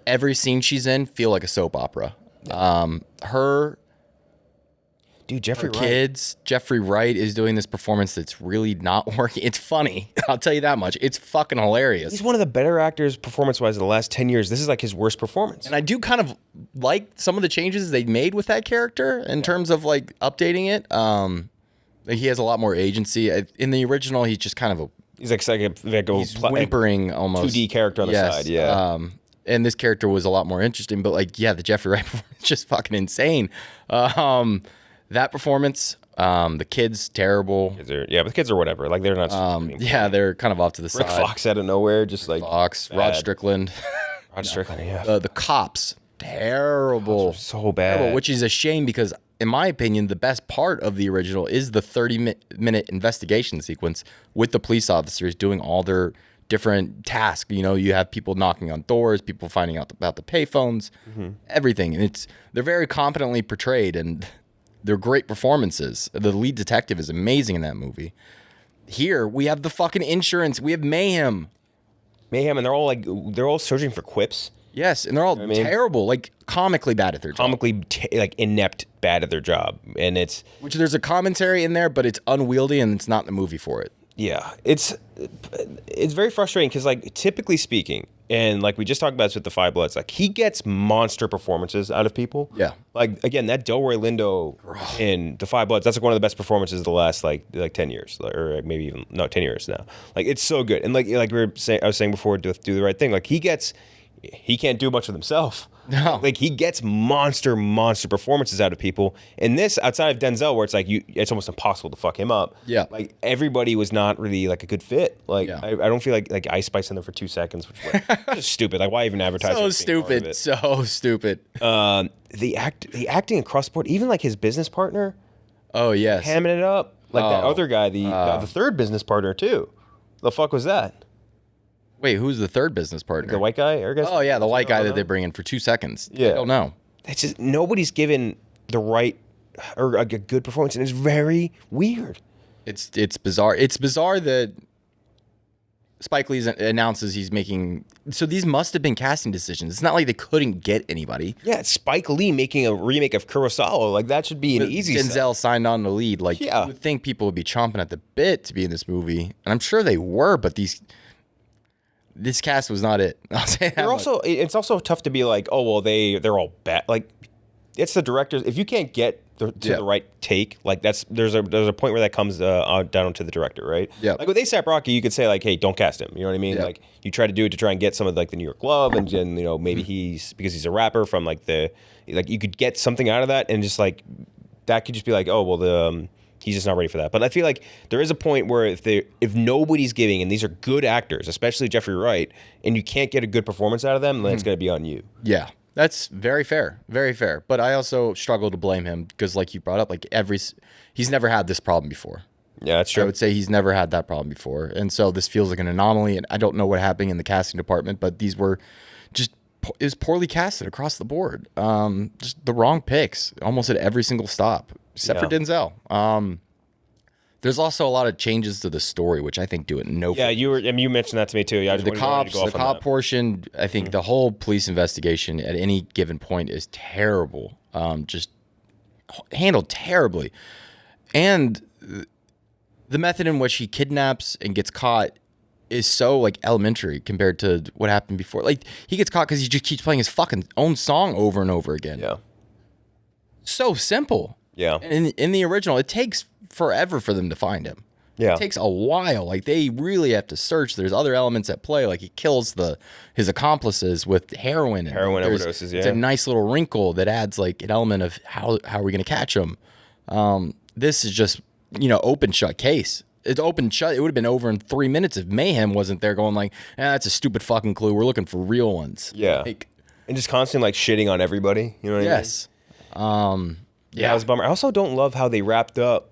every scene she's in feel like a soap opera. Her kids, Jeffrey Wright is doing this performance that's really not working. It's funny. I'll tell you that much. It's fucking hilarious. He's one of the better actors performance-wise in the last 10 years. This is like his worst performance. And I do kind of like some of the changes they made with that character in terms of like updating it. He has a lot more agency. In the original, he's just kind of a... He's like he's whimpering almost. 2D character on the side, yeah. And this character was a lot more interesting, but like, yeah, the Jeffrey Wright performance is just fucking insane. That performance, the kids, terrible. But the kids are whatever. Like, they're not. Yeah, they're kind of off to the side. Rick Fox out of nowhere, just like Fox, bad. Rod Strickland. Yeah. The cops, terrible. So bad. Terrible, which is a shame because, in my opinion, the best part of the original is the 30-minute investigation sequence with the police officers doing all their different tasks. You know, you have people knocking on doors, people finding out about the payphones, everything. And they're very competently portrayed and they're great performances. The lead detective is amazing in that movie. Here, we have the fucking insurance. We have mayhem. And they're all searching for quips. Yes, and they're all terrible, like comically bad at their job. Like inept bad at their job. And which there's a commentary in there, but it's unwieldy and it's not in the movie for it. Yeah, it's very frustrating because, like, typically speaking, and like we just talked about this with the Five Bloods, like, he gets monster performances out of people. Yeah. Like, again, that Delroy Lindo in the Five Bloods, that's like one of the best performances of the last like 10 years, or maybe even 10 years now. Like, it's so good, and like I was saying before, do the right thing. Like, he can't do much of himself. No. Like, he gets monster performances out of people. And this, outside of Denzel, where it's like it's almost impossible to fuck him up. Yeah. Like, everybody was not really like a good fit. Like, yeah. I don't feel like Ice Spice in there for 2 seconds, which was like, just stupid. Like, why even advertise? So stupid. The acting across the board, even like his business partner. Oh yes. Hamming it up. Like that other guy, the third business partner too. The fuck was that? Wait, who's the third business partner? The white guy, I guess? Oh, yeah, the white guy that they bring in for 2 seconds. Yeah. I don't know. It's just, nobody's given the right or a good performance, and it's very weird. It's bizarre. It's bizarre that Spike Lee announces he's making... So these must have been casting decisions. It's not like they couldn't get anybody. Yeah, it's Spike Lee making a remake of Kurosawa. Like, that should be an easy Denzel signed on the lead. Like, you would think people would be chomping at the bit to be in this movie. And I'm sure they were, but this cast was not it. I'll say that. It's also tough to be like, oh well, they're all bad. Like, it's the directors. If you can't get to the right take, like there's a point where that comes down to the director, right? Yeah. Like with A$AP Rocky, you could say like, hey, don't cast him. You know what I mean? Yeah. Like, you try to do it to try and get some of like the New York love, and you know, maybe because he's a rapper from like you could get something out of that, and just like that could just be like, oh well, he's just not ready for that. But I feel like there is a point where if nobody's giving, and these are good actors, especially Jeffrey Wright, and you can't get a good performance out of them, then it's going to be on you. Yeah, that's very fair. Very fair. But I also struggle to blame him because, like you brought up, like he's never had this problem before. Yeah, that's true. I would say he's never had that problem before. And so this feels like an anomaly, and I don't know what happened in the casting department, but these were just... It was poorly casted across the board. Just the wrong picks almost at every single stop, except for Denzel. There's also a lot of changes to the story, which I think do it no. Yeah, you mentioned that to me too. Yeah, the cop portion. I think the whole police investigation at any given point is terrible. Just handled terribly, and the method in which he kidnaps and gets caught is so like elementary compared to what happened before. Like, he gets caught because he just keeps playing his fucking own song over and over again. Yeah. So simple. Yeah. And in the original, it takes forever for them to find him. Yeah. It takes a while. Like, they really have to search. There's other elements at play. Like, he kills his accomplices with heroin. Heroin overdoses, yeah. It's a nice little wrinkle that adds like an element of how are we going to catch him? This is just, open shut case. It's open shut. It would have been over in 3 minutes if Mayhem wasn't there going like, that's a stupid fucking clue. We're looking for real ones. Yeah. Like, And just constantly like shitting on everybody. You know what Yes. I mean? Yeah, that was a bummer. I also don't love how they wrapped up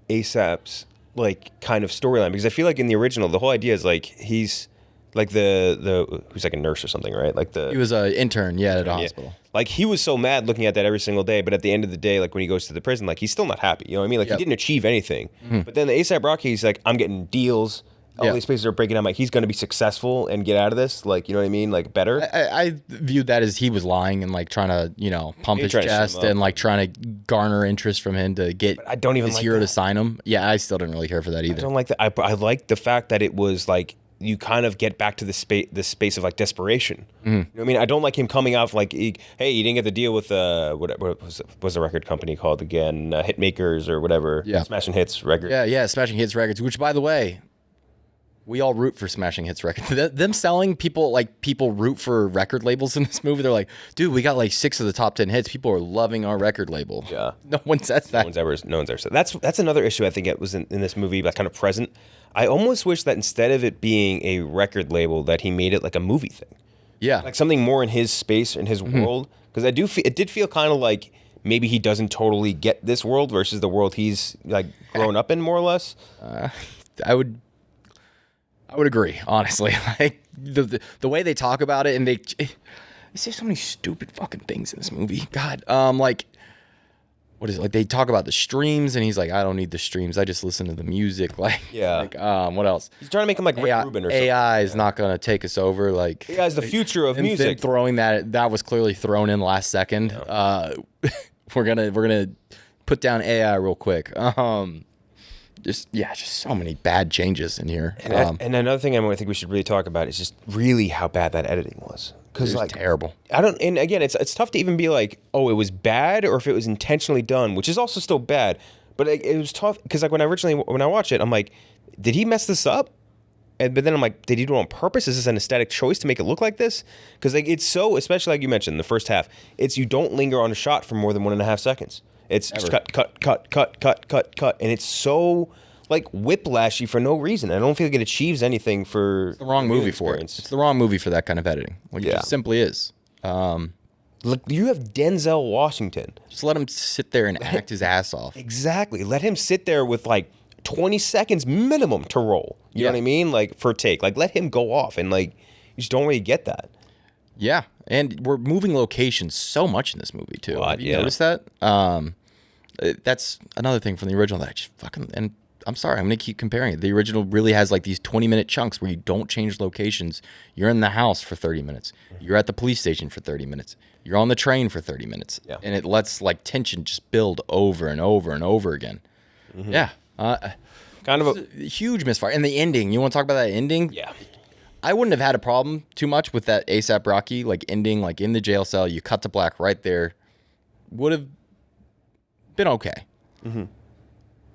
ASAP's like kind of storyline, because I feel like in the original the whole idea is like he's like the who's like a nurse or something, right? Like He was an intern, at a hospital. Like he was so mad looking at that every single day, but at the end of the day, like when he goes to the prison, like he's still not happy. You know what I mean? Like he didn't achieve anything. But then the ASAP Rocky, he's like, I'm getting deals. All these places are breaking down. Like he's going to be successful and get out of this. Like, you know what I mean? Like better. I viewed that as he was lying and like trying to, pump his chest and like trying to garner interest from him to get I don't even his like hero that. to sign him. Yeah, I still didn't really care for that either. I don't like that. I like the fact that it was like you kind of get back to the space of like desperation. You know what I mean? I don't like him coming off like, hey, you didn't get the deal with what was the record company called again? Hitmakers or whatever. Yeah. Smashing Hits Records. Yeah, Smashing Hits Records, which by the way, we all root for Smashing Hits Records. Them selling people root for record labels in this movie. They're like, dude, we got like 6 of the top 10 hits. People are loving our record label. Yeah. No one says that. No one's ever said. That's another issue I think it was in this movie, but kind of present. I almost wish that instead of it being a record label, that he made it like a movie thing. Yeah. Like something more in his space, in his world. Because it did feel kind of like maybe he doesn't totally get this world versus the world he's like grown up in, more or less. I would agree, honestly. Like the way they talk about it, and they say so many stupid fucking things in this movie. God, like what is it? Like they talk about the streams, and he's like, I don't need the streams. I just listen to the music. Like, what else? He's trying to make him like Rick Rubin or something. AI is not gonna take us over. Like AI is the future of music. Throwing that was clearly thrown in last second. Yeah. We're gonna put down AI real quick. Just so many bad changes in here. And another thing I think we should really talk about is just really how bad that editing was. Because like terrible. And again, it's tough to even be like, oh, it was bad, or if it was intentionally done, which is also still bad. But it was tough because like when I watch it, I'm like, did he mess this up? But then I'm like, did he do it on purpose? Is this an aesthetic choice to make it look like this? Because like it's so, especially like you mentioned, in the first half, it's you don't linger on a shot for more than 1.5 seconds. It's just cut, and it's so like whiplashy for no reason. I don't feel like it achieves anything for it's the wrong movie for it. It's the wrong movie for that kind of editing. Like it just simply is. Look, you have Denzel Washington. Just let him sit there and act his ass off. Exactly. Let him sit there with like 20 seconds minimum to roll. You know what I mean? Like for a take. Like let him go off, and like you just don't really get that. Yeah, and we're moving locations so much in this movie too. Have you noticed that? That's another thing from the original that I just fucking, and I'm sorry, I'm gonna keep comparing it. The original really has like these 20-minute chunks where you don't change locations. You're in the house for 30 minutes. You're at the police station for 30 minutes. You're on the train for 30 minutes. Yeah. And it lets like tension just build over and over and over again. Mm-hmm. Yeah. Kind of a huge misfire. And the ending, you want to talk about that ending? Yeah. I wouldn't have had a problem too much with that ASAP Rocky like ending, like in the jail cell. You cut to black right there. Would have been okay. Mm-hmm.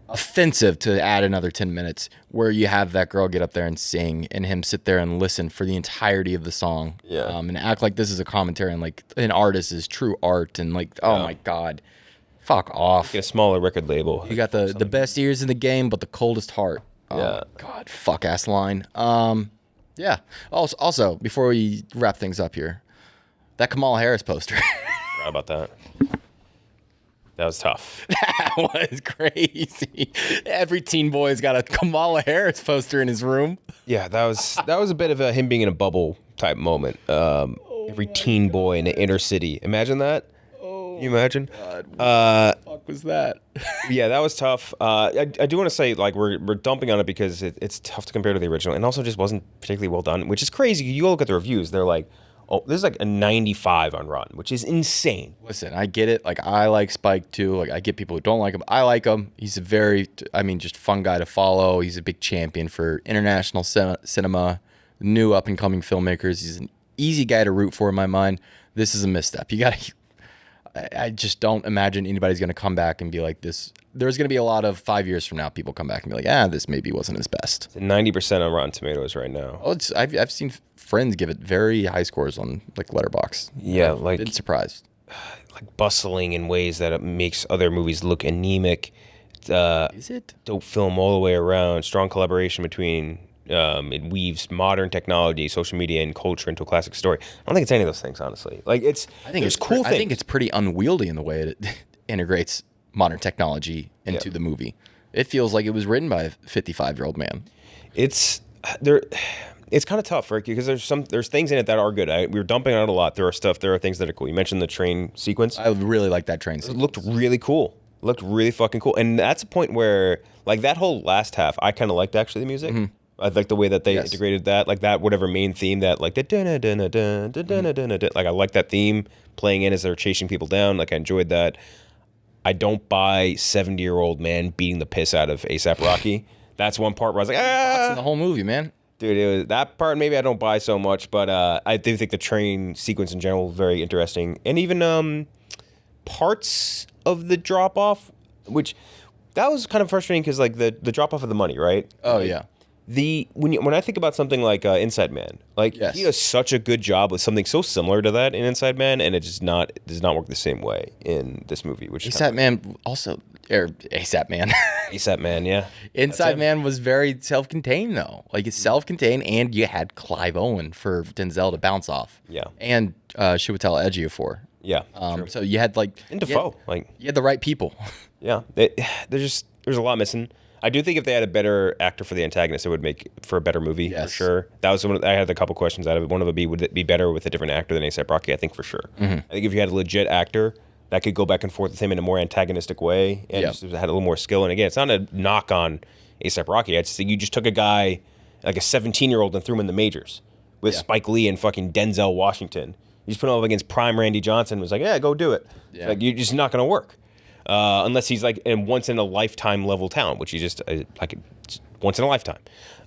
Offensive to add another 10 minutes where you have that girl get up there and sing and him sit there and listen for the entirety of the song. Yeah. And act like this is a commentary and like an artist is true art and like, oh my God, fuck off. Get a smaller record label. You got the best ears in the game, but the coldest heart. Yeah. God, fuck ass line. Yeah. Also, before we wrap things up here, that Kamala Harris poster. Forgot about that. That was tough. That was crazy. Every teen boy's got a Kamala Harris poster in his room. Yeah, that was a bit of a him being in a bubble type moment. Every teen boy in the inner city. Imagine that. Can you imagine? God, what the fuck was that? Yeah, that was tough. I do want to say, like, we're dumping on it because it's tough to compare to the original, and also just wasn't particularly well done, which is crazy. You look at the reviews, they're like, oh, this is like a 95 on Rotten, which is insane. Listen, I get it. Like, I like Spike too. Like, I get people who don't like him. I like him. He's a very, just fun guy to follow. He's a big champion for international cinema, new up-and-coming filmmakers. He's an easy guy to root for in my mind. This is a misstep. I just don't imagine anybody's going to come back and be like this. There's going to be a lot of 5 years from now, people come back and be like, this maybe wasn't his best. It's 90% on Rotten Tomatoes right now. Oh, I've seen friends give it very high scores on like Letterboxd. Yeah, I've been surprised. Like bustling in ways that it makes other movies look anemic. Is it? Dope film all the way around. Strong collaboration between It weaves modern technology, social media, and culture into a classic story. I don't think it's any of those things, honestly. Like I think it's cool. I think it's pretty unwieldy in the way it integrates modern technology into the movie. It feels like it was written by a 55-year-old man. It's kind of tough, Rick, because there's things in it that are good. We were dumping on it a lot. There are things that are cool. You mentioned the train sequence. I really like that train sequence. It looked really cool. It looked really fucking cool. And that's a point where, like, that whole last half, I kind of liked, actually, the music. Mm-hmm. I like the way that they integrated that, like that whatever main theme that, like, the like, I like that theme playing in as they're chasing people down. Like, I enjoyed that. I don't buy 70-year-old man beating the piss out of A$AP Rocky. That's one part where I was like, That's in the whole movie, man. Dude, that part maybe I don't buy so much, but I do think the train sequence in general is very interesting. And even parts of the drop-off, which that was kind of frustrating because, like, the drop-off of the money, right? Oh, like, yeah. When I think about something like Inside Man, like, he does such a good job with something so similar to that in Inside Man, and it does not work the same way in this movie. Which A$AP Man also, A$AP Man. A$AP Man, yeah. Inside Man was very self-contained, though. Like, it's self-contained, and you had Clive Owen for Denzel to bounce off. Yeah. And Chiwetel Ejiofor. Yeah. So you had, like... And Defoe. You had the right people. Yeah. There's a lot missing. I do think if they had a better actor for the antagonist, it would make for a better movie, for sure. That was I had a couple questions out of it. One of them would it be better with a different actor than A$AP Rocky? I think for sure. Mm-hmm. I think if you had a legit actor that could go back and forth with him in a more antagonistic way and just had a little more skill. And again, it's not a knock on A$AP Rocky. I just think you just took a guy, like a 17-year-old, and threw him in the majors with Spike Lee and fucking Denzel Washington. You just put him up against prime Randy Johnson and was like, yeah, go do it. Yeah. Like, you're just not going to work. Unless he's like a once-in-a-lifetime level talent, which he's just like once in a lifetime.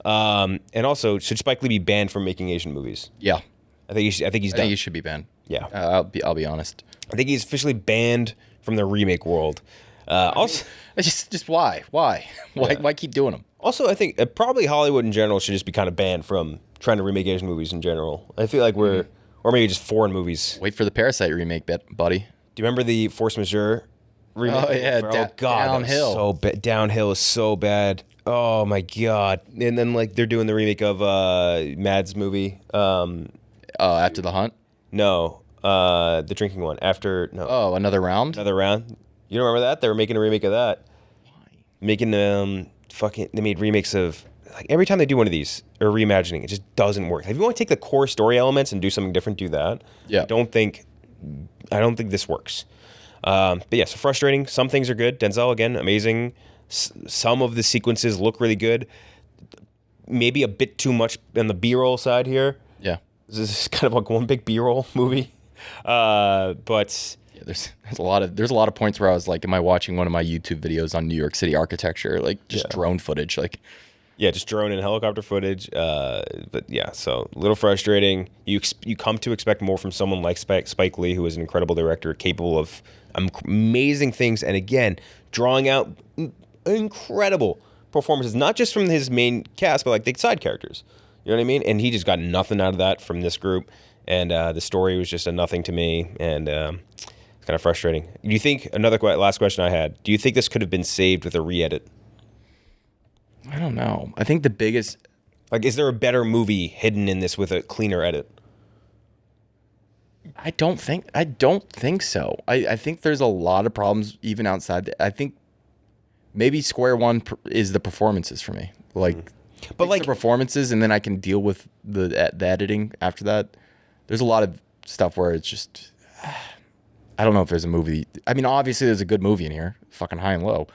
And also, should Spike Lee be banned from making Asian movies? Yeah, I think he's done. I think he should be banned. Yeah, I'll be honest. I think he's officially banned from the remake world. Also, just why keep doing them? Also, I think probably Hollywood in general should just be kind of banned from trying to remake Asian movies in general. I feel like or maybe just foreign movies. Wait for the Parasite remake, buddy. Do you remember the Force Majeure remake? Oh yeah, Downhill. Downhill is so bad. Oh my god! And then like they're doing the remake of Mads movie. After the Hunt. No, the drinking one. Oh, Another Round. Another Round. You don't remember that? They were making a remake of that. Why? Making they made remakes of, like, every time they do one of these or reimagining, it just doesn't work. If you want to take the core story elements and do something different, do that. Yeah. I don't think this works. But yeah, so frustrating. Some things are good. Denzel, again, amazing. Some of the sequences look really good. Maybe a bit too much on the B-roll side here. Yeah. This is kind of like one big B-roll movie. But yeah, there's a lot of points where I was like, am I watching one of my YouTube videos on New York City architecture? Like just drone footage, like. Yeah, just drone and helicopter footage. But yeah, so a little frustrating. You come to expect more from someone like Spike Lee, who is an incredible director, capable of amazing things, and again, drawing out incredible performances, not just from his main cast, but like the side characters. You know what I mean? And he just got nothing out of that from this group, and the story was just a nothing to me, and it's kind of frustrating. Do you think, last question I had, do you think this could have been saved with a re-edit? I don't know. I think the biggest... Like, is there a better movie hidden in this with a cleaner edit? I don't think so. I think there's a lot of problems even outside. I think maybe square one is the performances for me. Like, but like the performances, and then I can deal with the editing after that. There's a lot of stuff where it's just... I don't know if there's a movie... I mean, obviously there's a good movie in here. Fucking High and Low.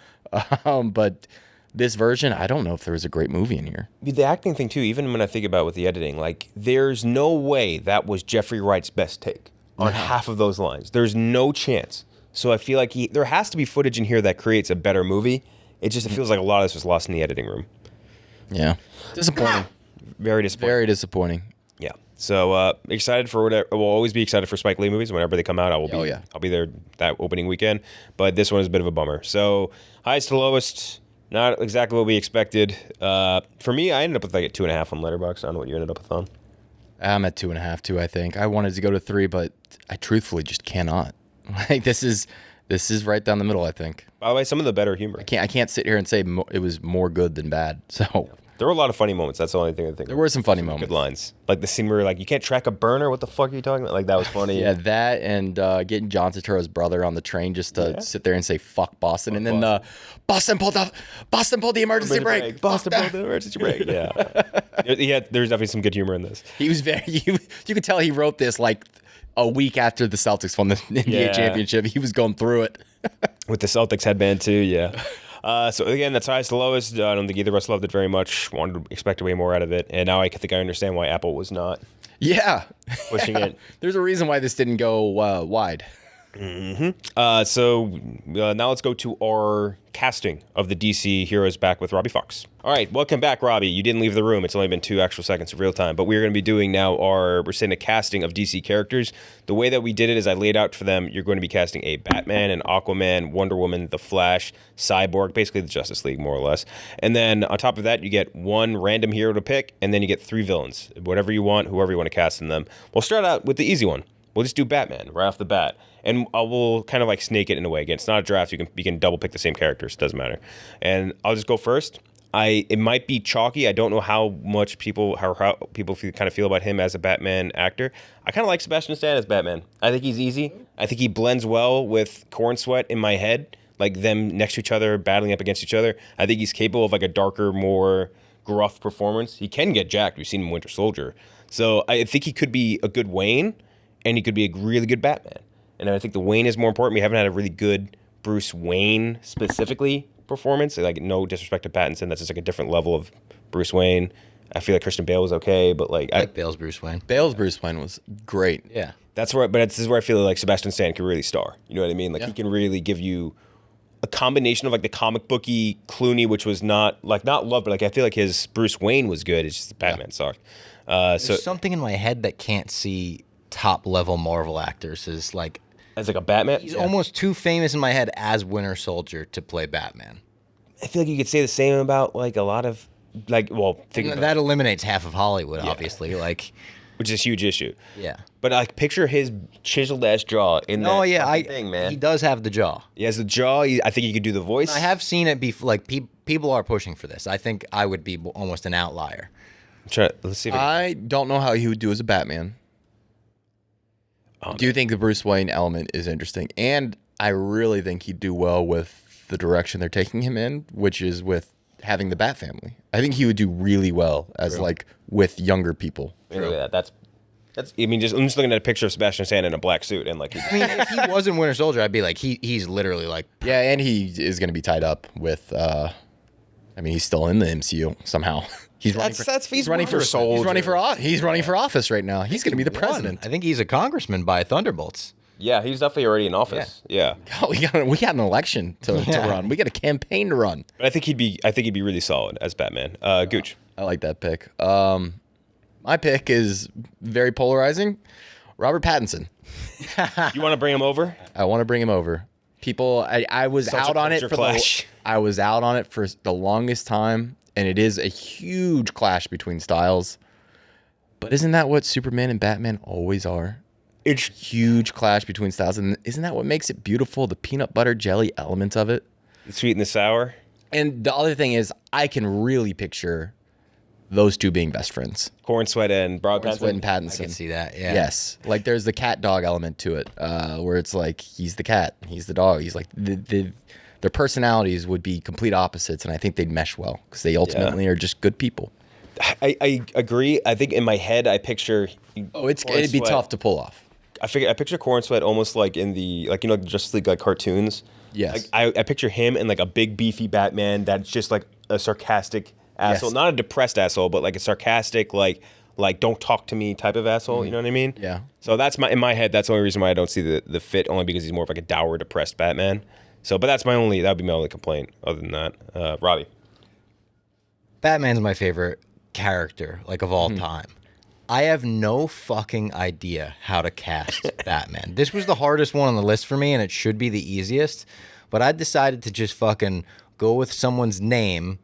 But... this version, I don't know if there was a great movie in here. The acting thing, too, even when I think about with the editing, like, there's no way that was Jeffrey Wright's best take on half of those lines. There's no chance. So I feel like there has to be footage in here that creates a better movie. It feels like a lot of this was lost in the editing room. Yeah. Disappointing. Very disappointing. Very disappointing. Yeah. So excited for whatever. We'll always be excited for Spike Lee movies. Whenever they come out, I'll be there that opening weekend. But this one is a bit of a bummer. So highest to lowest... not exactly what we expected. For me, I ended up with like a 2.5 on Letterboxd. I don't know what you ended up with on. I'm at 2.5 too, I think. I wanted to go to 3, but I truthfully just cannot. Like this is right down the middle, I think. By the way, some of the better humor. I can't sit here and say it was more good than bad. So There were a lot of funny moments. That's the only thing I think. There were some funny moments. Good lines. Like the scene where like, you can't track a burner. What the fuck are you talking about? Like, that was funny. Yeah, that and getting John Turturro's brother on the train just to sit there and say "fuck Boston," and then Boston pulled the emergency brake. Boston pulled the emergency brake. Yeah. There's definitely some good humor in this. He was you could tell he wrote this like a week after the Celtics won the NBA championship. He was going through it. With the Celtics headband too, yeah. So again, that's highest to lowest. I don't think either of us loved it very much. Expected way more out of it, and now I think I understand why Apple was not. Yeah, pushing it. There's a reason why this didn't go wide. So now let's go to our casting of the DC heroes back with Robbie Fox. All right, welcome back, Robbie. You didn't leave the room. It's only been 2 actual seconds of real time, but we're going to be doing now we're saying a casting of DC characters. The way that we did it is I laid out for them, you're going to be casting a Batman, an Aquaman, Wonder Woman, The Flash, Cyborg, basically the Justice League, more or less. And then on top of that, you get 1 random hero to pick, and then you get 3 villains. Whatever you want, whoever you want to cast in them. We'll start out with the easy one. We'll just do Batman right off the bat. And we'll kind of like snake it in a way. Again, it's not a draft. You can double pick the same characters. It doesn't matter. And I'll just go first. It might be chalky. I don't know how people kind of feel about him as a Batman actor. I kind of like Sebastian Stan as Batman. I think he's easy. I think he blends well with Corn Sweat in my head, like them next to each other, battling up against each other. I think he's capable of like a darker, more gruff performance. He can get jacked. We've seen him in Winter Soldier. So I think he could be a good Wayne, and he could be a really good Batman. And I think the Wayne is more important. We haven't had a really good Bruce Wayne specifically performance. Like, no disrespect to Pattinson, that's just like a different level of Bruce Wayne. I feel like Christian Bale was okay, but like I like Bale's Bruce Wayne. Bale's Bruce Wayne was great. Yeah, that's where. But this is where I feel like Sebastian Stan can really star. You know what I mean? Like he can really give you a combination of like the comic booky Clooney, which was not love, but like I feel like his Bruce Wayne was good. It's just Batman sucked. There's something in my head that can't see top level Marvel actors is like. As like a Batman? He's almost too famous in my head as Winter Soldier to play Batman. I feel like you could say the same about like a lot of that eliminates half of Hollywood, obviously. Like, which is a huge issue. Yeah. But like picture his chiseled ass jaw in that thing, man. He does have the jaw. He has the jaw. I think he could do the voice. I have seen it before. Like people are pushing for this. I think I would be almost an outlier. Let's see. I don't know how he would do as a Batman. Do you think the Bruce Wayne element is interesting? And I really think he'd do well with the direction they're taking him in, which is with having the Bat family. I think he would do really well as like with younger people. Yeah, that's. I mean, I'm just looking at a picture of Sebastian Stan in a black suit and like. I mean, if he wasn't Winter Soldier, I'd be like, he's literally like. Yeah, and he is going to be tied up with. I mean, he's still in the MCU somehow. He's running for office right now. He's going to be the president. I think he's a congressman by Thunderbolts. Yeah, he's definitely already in office. Yeah. We got an election to run. We got a campaign to run. But I think he'd be really solid as Batman. Gooch. I like that pick. My pick is very polarizing. Robert Pattinson. You want to bring him over? I want to bring him over. People, I was out on it I was out on it for the longest time. And it is a huge clash between styles. But isn't that what Superman and Batman always are? It's huge clash between styles. And isn't that what makes it beautiful? The peanut butter jelly element of it. The sweet and the sour. And the other thing is, I can really picture those two being best friends. Corn Sweat and Pattinson. I can see that, yeah. Yes. Like there's the cat dog element to it, where it's like he's the cat, he's the dog. He's like their personalities would be complete opposites, and I think they'd mesh well because they ultimately are just good people. I agree. I think in my head, I picture. It'd be tough to pull off. I picture Corn Sweat almost like in the Justice League like cartoons. Yes. I picture him in like a big beefy Batman that's just like a sarcastic asshole, not a depressed asshole, but like a sarcastic like don't talk to me type of asshole. You know what I mean? Yeah. So that's in my head. That's the only reason why I don't see the fit, only because he's more of like a dour, depressed Batman. So, but that would be my only complaint. Other than that, Robbie. Batman's my favorite character, like of all time. I have no fucking idea how to cast Batman. This was the hardest one on the list for me, and it should be the easiest. But I decided to just fucking go with someone's name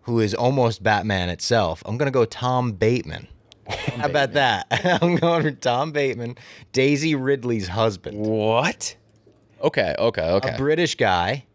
who is almost Batman itself. I'm gonna go Tom Bateman. How about that? I'm going for Tom Bateman, Daisy Ridley's husband. What? Okay. A British guy.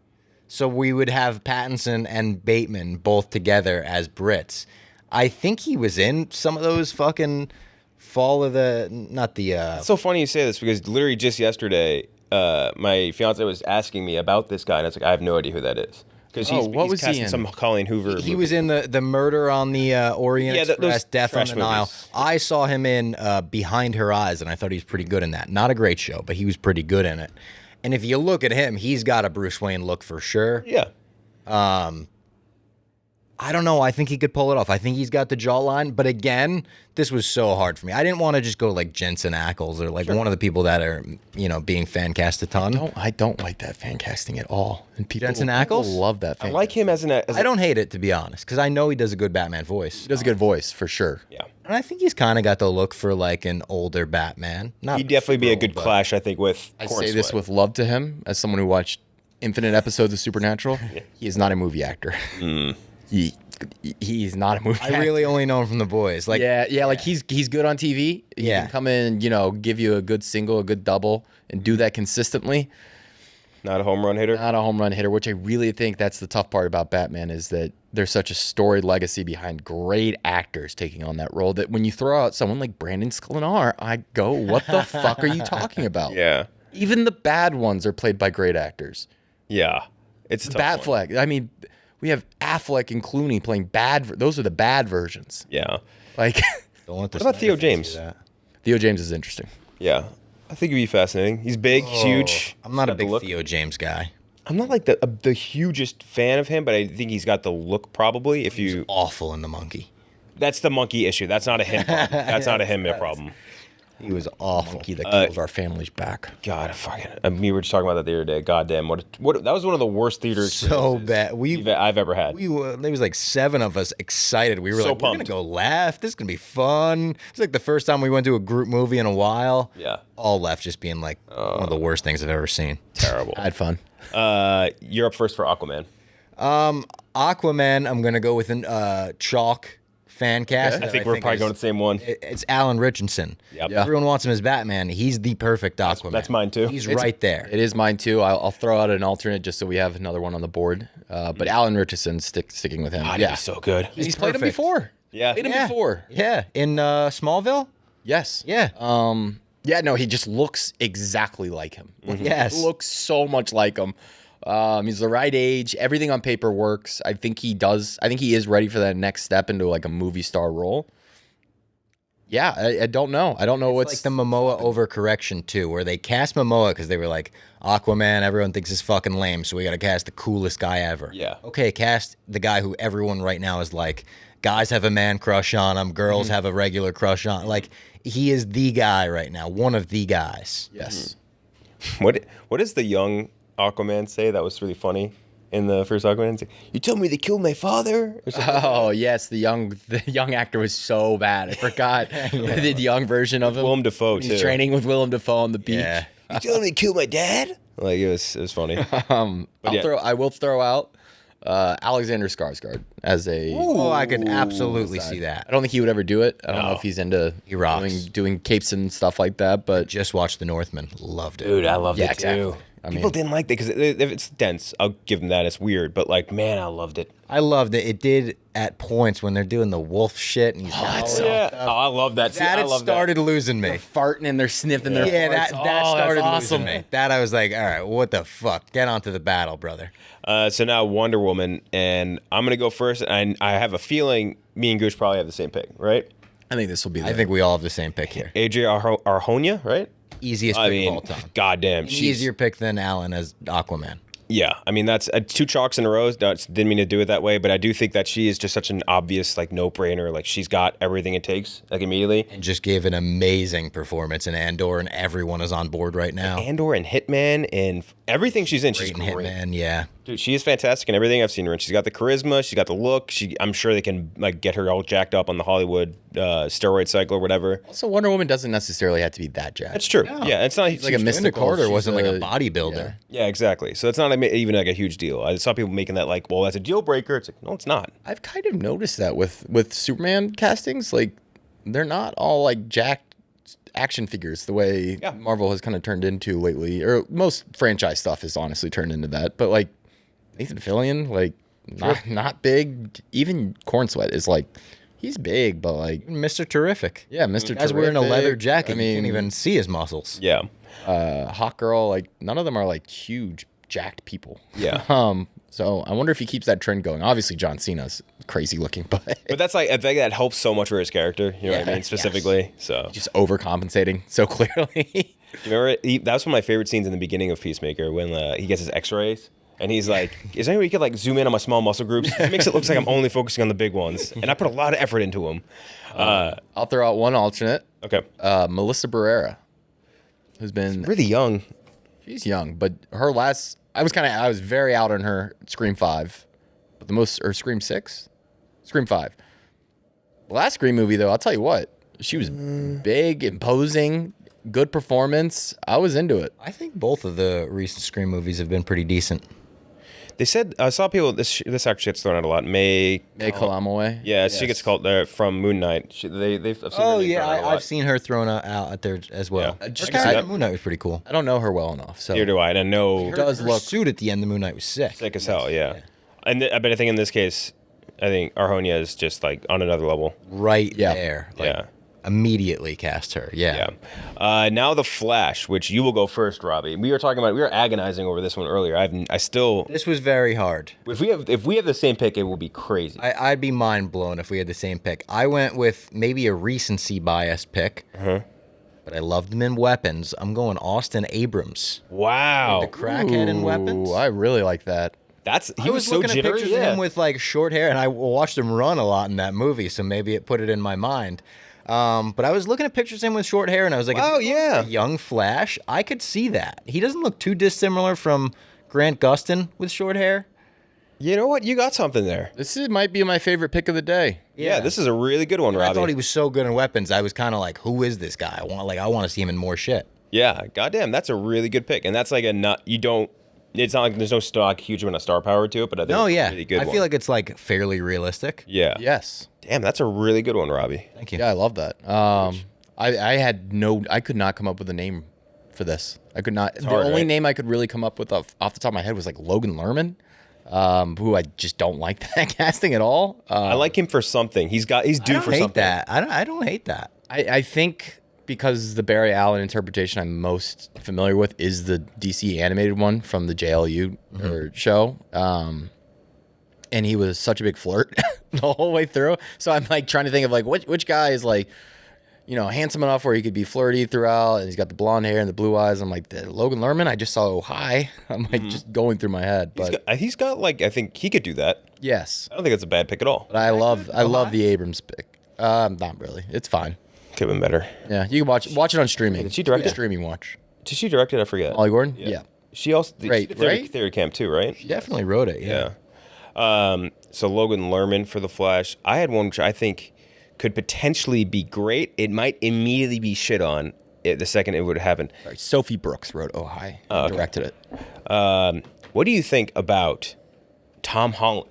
So we would have Pattinson and Bateman both together as Brits. I think he was in some of those fucking Fall of the, not the. It's so funny you say this because literally just yesterday, my fiance was asking me about this guy, and I was like, I have no idea who that is. Because he's casting some Colleen Hoover. He was in the Murder on the Orient Express, Death on the Nile. Movies. I saw him in Behind Her Eyes, and I thought he was pretty good in that. Not a great show, but he was pretty good in it. And if you look at him, he's got a Bruce Wayne look for sure. Yeah. I don't know. I think he could pull it off. I think he's got the jawline. But again, this was so hard for me. I didn't want to just go like Jensen Ackles or like one of the people that are, being fan cast a ton. I don't like that fan casting at all. And Jensen Ackles? People love that fan I like him as I don't hate it, to be honest, because I know he does a good Batman voice. He does a good voice, for sure. Yeah. And I think he's kind of got the look for like an older Batman. He'd definitely be a good clash, I think, with I Corn say this Sweat. with love to him, as someone who watched infinite episodes of Supernatural. He is not a movie actor. He's not a movie actor. I really only know him from The Boys. Like, like he's good on TV. He can come in, give you a good single, a good double, and do that consistently. Not a home run hitter? Not a home run hitter, which I really think that's the tough part about Batman is that there's such a storied legacy behind great actors taking on that role that when you throw out someone like Brandon Sklenar, I go, what the fuck are you talking about? Yeah. Even the bad ones are played by great actors. Yeah. It's a tough one. Batfleck. I mean, we have Affleck and Clooney playing bad. Those are the bad versions. Yeah. Like, don't let what about Theo James? Theo James is interesting. Yeah. I think it'd be fascinating. He's big, he's huge. I'm not a Got the big look. Theo James guy. I'm not like the hugest fan of him, but I think he's got the look probably. He's awful in The Monkey. That's the monkey issue. That's not a him problem. That's not a him problem. He was awful. Monkey that kills our families back. God, fucking. We were just talking about that the other day. Goddamn, what? That was one of the worst theater So experiences bad. I've ever had. There was like 7 of us excited. We were So like, we're gonna pumped. go laugh. This is gonna be fun. It's like the first time we went to a group movie in a while. Yeah. All left just being like one of the worst things I've ever seen. Terrible. I had fun. You're up first for Aquaman. Aquaman, I'm gonna go with an chalk fan cast. I think we're probably going to the same one. It's Alan Richardson. Yep. Yeah. Everyone wants him as Batman. He's the perfect Aquaman. That's mine too. He's right there. It is mine too. I'll throw out an alternate just so we have another one on the board. But Alan Richardson sticking with him. God, he'd be so good. He's played him perfect. before. Yeah. Played him Yeah. before. Yeah, in Smallville. Yes. Yeah. No, he just looks exactly like him. Yes. Looks so much like him. He's the right age. Everything on paper works. I think he does. I think he is ready for that next step into like a movie star role. Yeah, I don't know. I don't know what's Like the Momoa overcorrection too, where they cast Momoa because they were like, Aquaman, everyone thinks is fucking lame, so we got to cast the coolest guy ever. Yeah. Okay, cast the guy who everyone right now is like, guys have a man crush on him, girls have a regular crush on. Like, he is the guy right now, one of the guys. yes. What does the young Aquaman say? That was really funny in the first Aquaman. It's like, you told me they killed my father. Or something. Oh yes, the young actor was so bad. I forgot the young version of him. Willem Dafoe He's too. training with Willem Dafoe on the beach. Yeah. You telling me to kill my dad? Like it was funny. I will throw out Alexander Skarsgård as a. Oh, I could absolutely see that. I don't think he would ever do it. I don't know if he's into He rocks. doing capes and stuff like that. But Just watched The Northman. Loved it. Dude, I loved Yeah, it too. exactly. I People mean- didn't like it because it's dense. I'll give them that. It's weird, but like, man, I loved it. I loved it. It did at points when they're doing the wolf shit and he's I love that. See, that I it love started losing me. farting and they're sniffing their Yeah, that farts. that Oh, that's started awesome. losing me. That I was like, all right, what the fuck? Get onto the battle, brother. So now Wonder Woman, and I'm gonna go first. And I have a feeling me and Gooch probably have the same pick, right? I think this will be. I think we all have the same pick here. AJ Arjona, right? Easiest I pick mean, of all time. goddamn, she's Easier pick than Alan as Aquaman. Yeah, I mean that's 2 chalks in a row. Didn't mean to do it that way, but I do think that she is just such an obvious like no-brainer. Like she's got everything it takes, like immediately. And just gave an amazing performance in Andor, and everyone is on board right now. Andor and Hitman and everything she's in, she's Great in great. Hitman, yeah. Dude, she is fantastic in everything I've seen her in. She's got the charisma, she's got the look. I'm sure they can like get her all jacked up on the Hollywood steroid cycle or whatever. Also, Wonder Woman doesn't necessarily have to be that jacked. That's true. Yeah, it's not like a huge- Linda mystical. Carter she's wasn't like a a- bodybuilder. Yeah, exactly. So it's not even like a huge deal. I saw people making that like, well, that's a deal breaker. It's like, no, it's not. I've kind of noticed that with Superman castings, like they're not all like jacked action figures the way Yeah. Marvel has kind of turned into lately, or most franchise stuff has honestly turned into that. But like Nathan Fillion, like not big. Even Corn Sweat is like He's big, but like Mr. Terrific. yeah, Mr. As wearing a leather Terrific. jacket, I you mean, can't even see his muscles. Yeah. Hot Girl, like none of them are like huge jacked people. Yeah. So I wonder if he keeps that trend going. Obviously, John Cena's crazy looking, but But that's like, I think that helps so much for his character. You know what I mean? Specifically. So, just overcompensating so clearly. you remember, that was one of my favorite scenes in the beginning of Peacemaker when he gets his x-rays. And he's like, is there any way you could like zoom in on my small muscle groups? It makes it look like I'm only focusing on the big ones. And I put a lot of effort into them. I'll throw out one alternate. Okay. Melissa Barrera, who's been Really young. she's young, but her last I was very out on her Scream 5, but Scream 6, Scream 5. The last Scream movie though, I'll tell you what, she was big, imposing, good performance. I was into it. I think both of the recent Scream movies have been pretty decent. They said, I saw people, this actually gets thrown out a lot. May Kalamaway. Yeah, she gets called from Moon Knight. I've seen her Oh name yeah, thrown out a lot. I've seen her thrown out there as well. Yeah. Her Just- character I- in Moon Knight was pretty cool. I don't know her well enough, so Here do I, and I know does Her look suit at the end of Moon Knight was sick. sick as hell, yeah. And but I think in this case, I think Arjonia is just like on another level. Right Yeah. there. Yeah. Immediately cast her. Yeah. Yeah. Now the Flash, which you will go first, Robbie. We were agonizing over this one earlier. I still, This was very hard. if we have the same pick, it will be crazy. I'd be mind blown if we had the same pick. I went with maybe a recency bias pick, but I loved him in weapons. I'm going Austin Abrams. Wow. The crackhead in weapons. Ooh, I really like that. He I was was so looking at jittery. pictures Yeah. of him with like short hair, and I watched him run a lot in that movie, so maybe it put it in my mind. But I was looking at pictures of him with short hair, and I was like, Oh, if he yeah. looks like a young Flash, I could see that. He doesn't look too dissimilar from Grant Gustin with short hair. You know what? You got something there. Might be my favorite pick of the day. Yeah, this is a really good one, I Robbie. thought he was so good in weapons. I was kind of like, who is this guy? I want to see him in more shit. Yeah, goddamn, that's a really good pick, and that's like it's not like there's no huge amount of star power to it, but I think No, it's yeah. a really good I one. feel like it's like fairly realistic. Yeah. Yes. Damn, that's a really good one, Robbie. Thank you. Yeah, I love that. I could not come up with a name for this. I could not. The hard, only right? name I could really come up with off the top of my head was like Logan Lerman, who I just don't like that casting at all. I like him for something. He's due I don't for hate something. that. I don't hate that. I think because the Barry Allen interpretation I'm most familiar with is the DC animated one from the JLU show. And he was such a big flirt the whole way through. So I'm like trying to think of like which guy is like, handsome enough where he could be flirty throughout, and he's got the blonde hair and the blue eyes. I'm like, Logan Lerman, I just saw high. I'm like just going through my head. But He's got like, I think he could do that. yes, I don't think it's a bad pick at all. but I love the Abrams pick. Not really. It's fine. Could have been better. Yeah, you can watch it on streaming. Did she direct Good it? streaming watch? Did she direct it? I forget. Molly Gordon? Yeah. She also Right, she did right? Theory Camp too, right? He definitely wrote it. Yeah. So Logan Lerman for the Flash. I had one which I think could potentially be great. It might immediately be shit on the second it would happen. Sorry, Sophie Brooks wrote Oh Hi. okay. Directed it. What do you think about Tom Holland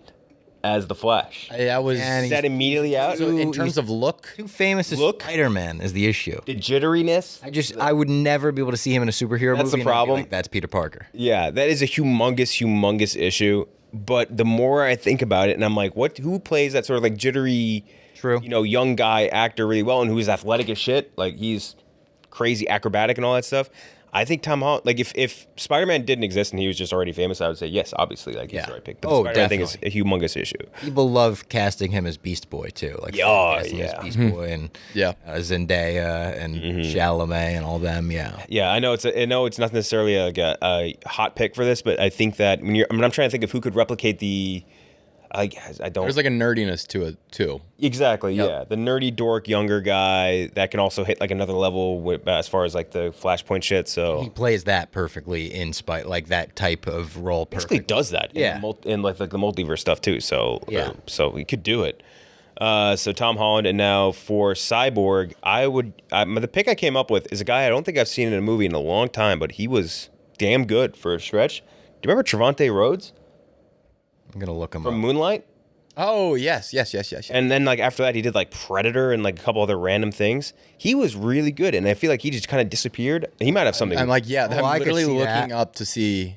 as the Flash? That was Is that immediately out? so in terms of look. Too famous as Look. Spider-Man is the issue. The jitteriness? I would never be able to see him in a superhero That's movie. the and I'd be problem. like, that's Peter Parker. Yeah, that is a humongous issue. But the more I think about it, and I'm like, who plays that sort of like jittery, True. young guy actor really well, and who's athletic as shit? Like he's crazy acrobatic and all that stuff. I think Tom Holland, like if Spider-Man didn't exist and he was just already famous, I would say yes, obviously, like he's Yeah. the right pick. But Oh, the Spider-Man thing is a definitely. humongous issue. People love casting him as Beast Boy too. Like Yeah, casting yeah. as Beast Boy and Yeah. Zendaya and Chalamet and all them. Yeah. Yeah, I know it's not necessarily a hot pick for this, but I think that I'm trying to think of who could replicate the. I don't. There's like a nerdiness to it too. Exactly, Yep. yeah. The nerdy dork younger guy that can also hit like another level as far as like the Flashpoint shit. He So plays that perfectly in spite like that type of role. basically Perfectly. does that Yeah. in like the multiverse stuff too. So Yeah. so he could do it. So Tom Holland, and now for Cyborg, the pick I came up with is a guy I don't think I've seen in a movie in a long time, but he was damn good for a stretch. Do you remember Trevante Rhodes I'm gonna look him from up. Moonlight? Oh yes. And then like after that, he did like Predator and like a couple other random things. He was really good, and I feel like he just kind of disappeared. He might have something. I'm like, yeah, Oh, I'm I could literally see looking that. up to see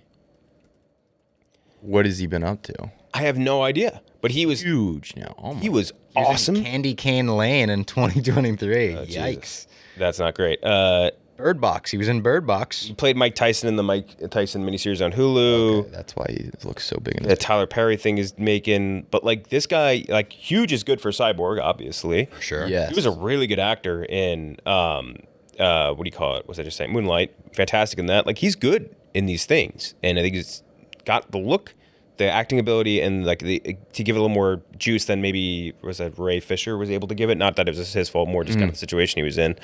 what has he been up to. I have no idea, but he was Huge now. Oh my. he was awesome. Candy Cane Lane in 2023. Yikes. Jesus. That's not great. Bird Box. He was in Bird Box. He played Mike Tyson in the Mike Tyson miniseries on Hulu. Okay, that's why he looks so big in The this. Tyler Perry thing is making, but like this guy, like huge is good for Cyborg, obviously. Sure. Yes. He was a really good actor in what do you call it? Was I just saying Moonlight? Fantastic in that. Like he's good in these things, and I think he's got the look, the acting ability, and like to give it a little more juice than maybe was that Ray Fisher was able to give it. Not that it was his fault, more just kind of the situation he was in.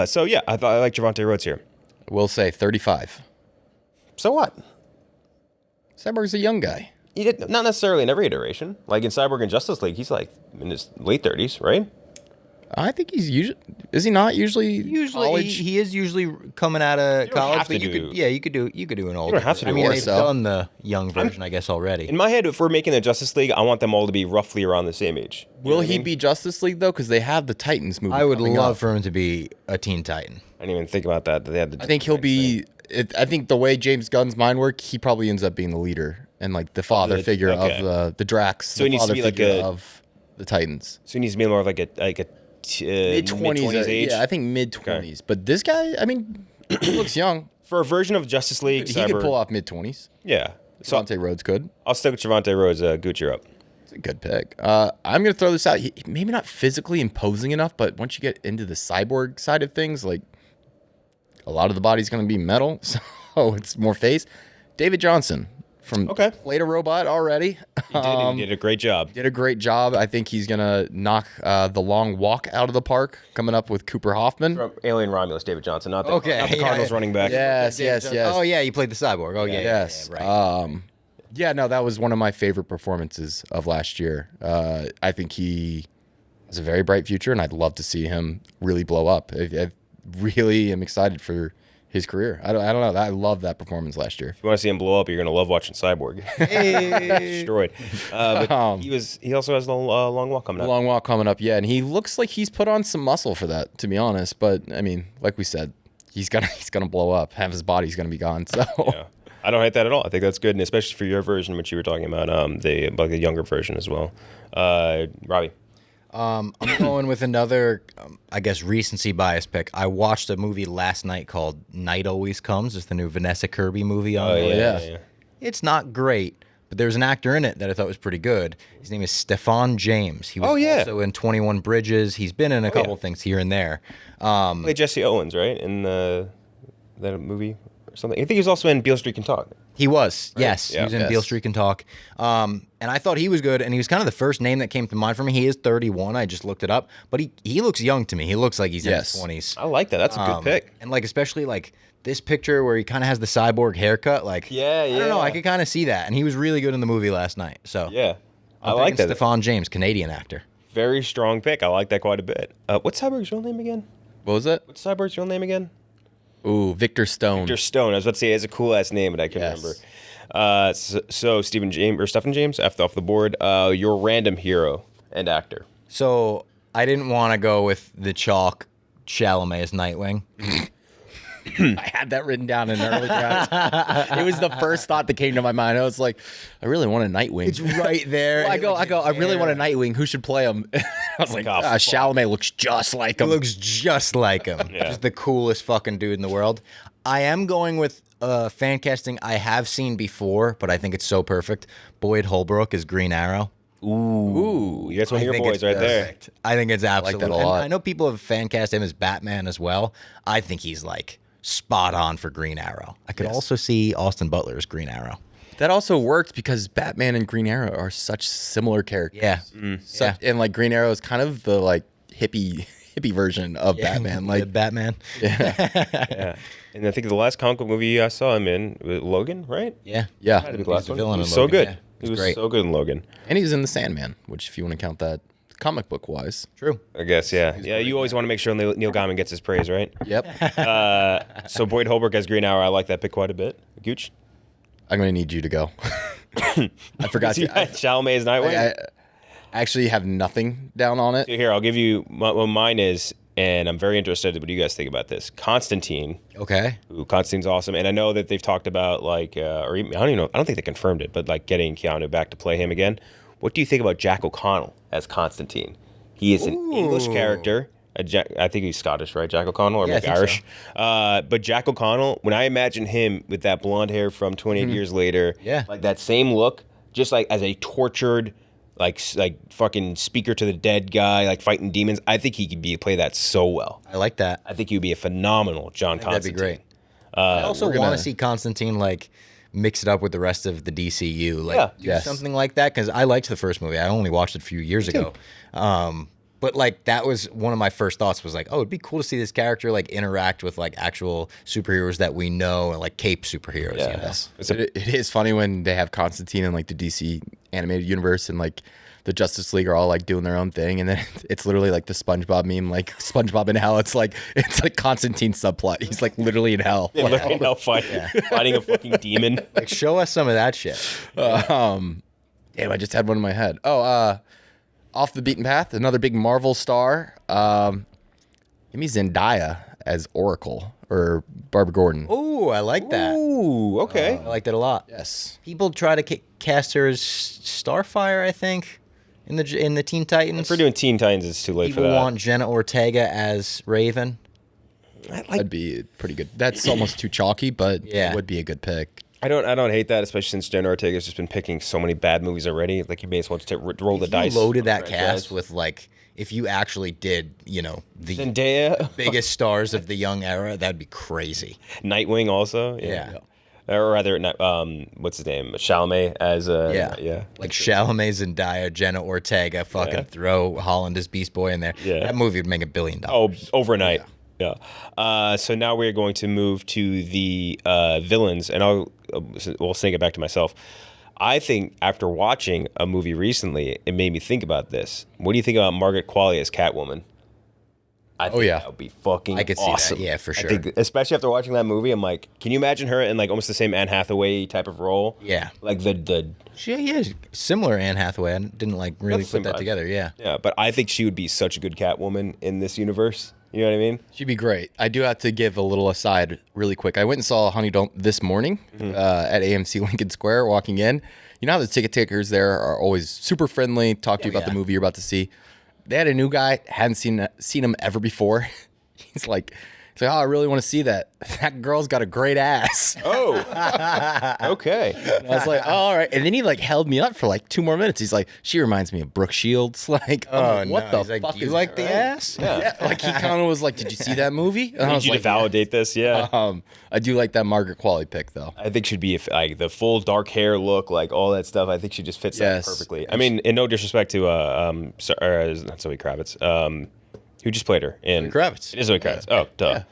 So yeah, I thought I like Javante Rhodes here. We'll say 35. So what? Cyborg's a young guy. He did not necessarily in every iteration. Like in Cyborg and Justice League, he's like in his late 30s, right? I think he's usually. Is he not usually? Usually, college? he is usually coming out of don't college, have but to you could do an older. don't have to I do mean, more they've so. done the young version, I guess, already. In my head, if we're making the Justice League, I want them all to be roughly around the same age. You know Will what I he mean? be Justice League though? Because they have the Titans movie. I would coming love up. for him to be a Teen Titan. I didn't even think about that. They had the I think he'll be. I think the way James Gunn's mind work, he probably ends up being the leader and like the father the- figure okay. of the Drax. So he the needs to father be like figure a- of the Titans. So he needs to be more of like a Mid-20s age. Yeah, I think mid-20s. But this guy, I mean, he looks young. For a version of Justice League, He could pull off mid-20s. Yeah. So Javante Rhodes could. I'll stick with Javante Rhodes. Gooch, you're up. It's a good pick. I'm going to throw this out. Maybe not physically imposing enough, but once you get into the cyborg side of things, like a lot of the body's going to be metal, so it's more face. David Johnson from played a robot already. He did a great job. Did a great job. I think he's going to knock The Long Walk out of the park, coming up with Cooper Hoffman. From Alien Romulus, David Johnson, not the Cardinals running back. Yes. Oh yeah, you played the cyborg. Oh yeah. Yes. Yeah, right. Yeah, no, that was one of my favorite performances of last year. I think he has a very bright future, and I'd love to see him really blow up. I really am excited for his career. I don't know. I love that performance last year. If you want to see him blow up, you're gonna love watching Cyborg. Destroyed. But he also has the long walk coming up. Long walk coming up, yeah, and he looks like he's put on some muscle for that, to be honest. But I mean, like we said, he's gonna blow up. Half his body's gonna be gone. So Yeah. I don't hate that at all. I think that's good, and especially for your version, which you were talking about, the younger version as well. Robbie. I'm going with another, I guess, recency bias pick. I watched a movie last night called Night Always Comes. It's the new Vanessa Kirby movie on Netflix. yeah. It's not great, but there's an actor in it that I thought was pretty good. His name is Stefan James. He was also in 21 Bridges. He's been in a couple things here and there. Played Jesse Owens, right, in that movie or something. I think he was also in Beale Street Can Talk. He was, yes. Yeah. He was in Yes. Beale Street Can Talk. And I thought he was good, and he was kind of the first name that came to mind for me. He is 31. I just looked it up. But he looks young to me. He looks like he's in his 20s. I like that. That's a good pick. And, like, especially, like, this picture where he kind of has the cyborg haircut. Like, Yeah, I don't know. yeah. I could kind of see that. And he was really good in the movie last night. So, Yeah. I I'm like picking that. Stefan James, Canadian actor. Very strong pick. I like that quite a bit. What's Cyborg's real name again? what was it? What's Cyborg's real name again? Ooh, Victor Stone. Victor Stone. I was about to say it's a cool ass name, but I can't Yes. remember. So Stephen James off the board. Your random hero and actor. So, I didn't want to go with the chalk Chalamet as Nightwing. I had that written down in an early draft. It was the first thought that came to my mind. I was like, I really want a Nightwing. It's right there. Well, I go. I really want a Nightwing. Who should play him? I was like, Oh, fuck. Chalamet looks just like He him. looks just like him. Just the coolest fucking dude in the world. I am going with fan casting I have seen before, but I think it's so perfect. Boyd Holbrook is Green Arrow. Ooh, you guys want to hear think boys it's right perfect. I think it's absolutely. that a and lot. I know people have fan cast him as Batman as well. I think he's like spot on for Green Arrow. I could also see Austin Butler as Green Arrow. That also worked because Batman and Green Arrow are such similar characters. Yeah. And like Green Arrow is kind of the like hippie version of Batman. The Like Batman. there. And I think the last comic book movie I saw him in, was Logan, right? Yeah. yeah, Had to be He's the last the one. villain He was in so Logan, good. yeah. He He's was great. so good in Logan. and he's in the Sandman, which if you want to count that comic book wise. True. I guess, yeah. Yeah, you always want to make sure Neil Gaiman gets his praise, right? Yep. So Boyd Holbrook as Green Arrow, I like that pick quite a bit. Gooch? I'm gonna need you to go. I forgot to. Chalamet as Nightwing? I actually have nothing down on it. Here, I'll give you what mine is, and I'm very interested in what you guys think about this. Constantine. Okay. Ooh, Constantine's awesome, and I know that they've talked about like, or even, I don't think they confirmed it, but like getting Keanu back to play him again. What do you think about Jack O'Connell as Constantine? He is an English character. I think he's Scottish, right? Jack O'Connell, or maybe Irish. So. But Jack O'Connell, when I imagine him with that blonde hair from 28 Years Later, like that same look, just like as a tortured, like fucking speaker to the dead guy, like fighting demons, I think he could play that so well. I like that. I think he would be a phenomenal John Constantine. That'd be great. I also want to see Constantine like mix it up with the rest of the DCU, like do something like that, because I liked the first movie. I only watched it a few years ago. But like that was one of my first thoughts was like, oh, it'd be cool to see this character like interact with like actual superheroes that we know and like cape superheroes. Yeah. You know? It is funny when they have Constantine in like the DC animated universe and like the Justice League are all like doing their own thing, and then it's literally like the SpongeBob meme, like SpongeBob in hell. It's like Constantine subplot. He's like literally in hell. Yeah, literally in hell fighting a fucking demon. Like show us some of that shit. Damn, I just had one in my head. Off the beaten path, another big Marvel star. Give me Zendaya as Oracle or Barbara Gordon. Ooh, I like that. Ooh, okay. I like that a lot. Yes. People try to cast her as Starfire, I think, in the Teen Titans. If we're doing Teen Titans, it's too late People for that. want Jenna Ortega as Raven. That'd be pretty good. That's almost too chalky, but it would be a good pick. I don't hate that, especially since Jenna Ortega's just been picking so many bad movies already. Like, you may as well just roll the dice. If you loaded that cast with, like, if you actually did, you know, the Zendaya, biggest stars of the young era, that'd be crazy. Nightwing also. Yeah. Or rather, what's his name? Chalamet as Like Chalamet, Zendaya, Jenna Ortega, fucking throw Holland as Beast Boy in there. Yeah. That movie would make $1 billion. Oh, overnight. Yeah. So now we're going to move to the villains, and we'll sing it back to myself. I think after watching a movie recently, it made me think about this. What do you think about Margaret Qualley as Catwoman? I think that would be fucking awesome. I could see that, yeah, for sure. I think, especially after watching that movie, I'm like, can you imagine her in like almost the same Anne Hathaway type of role? Yeah. Like the similar Anne Hathaway. I didn't like really put that together. Yeah. Yeah, but I think she would be such a good Catwoman in this universe. You know what I mean? She'd be great. I do have to give a little aside really quick. I went and saw Honey Don't this morning at AMC Lincoln Square walking in. You know how the ticket takers there are always super friendly, talk to you about the movie you're about to see. They had a new guy, hadn't seen him ever before. He's like, oh, I really want to see that. That girl's got a great ass. Oh, okay. And I was like, oh, all right. And then he like held me up for like 2 more minutes. He's like, she reminds me of Brooke Shields. Like, what the fuck? Do you like the ass? Yeah. Like he kind of was like, did you see that movie? And I I need was you like, to validate this, yeah. I do like that Margaret Qualley pick though. I think she'd be like the full dark hair look, like all that stuff. I think she just fits that perfectly. I mean, in no disrespect to not Zoe Kravitz, who just played her in Zoe Kravitz. It is Zoe Kravitz. Oh, duh. Yeah.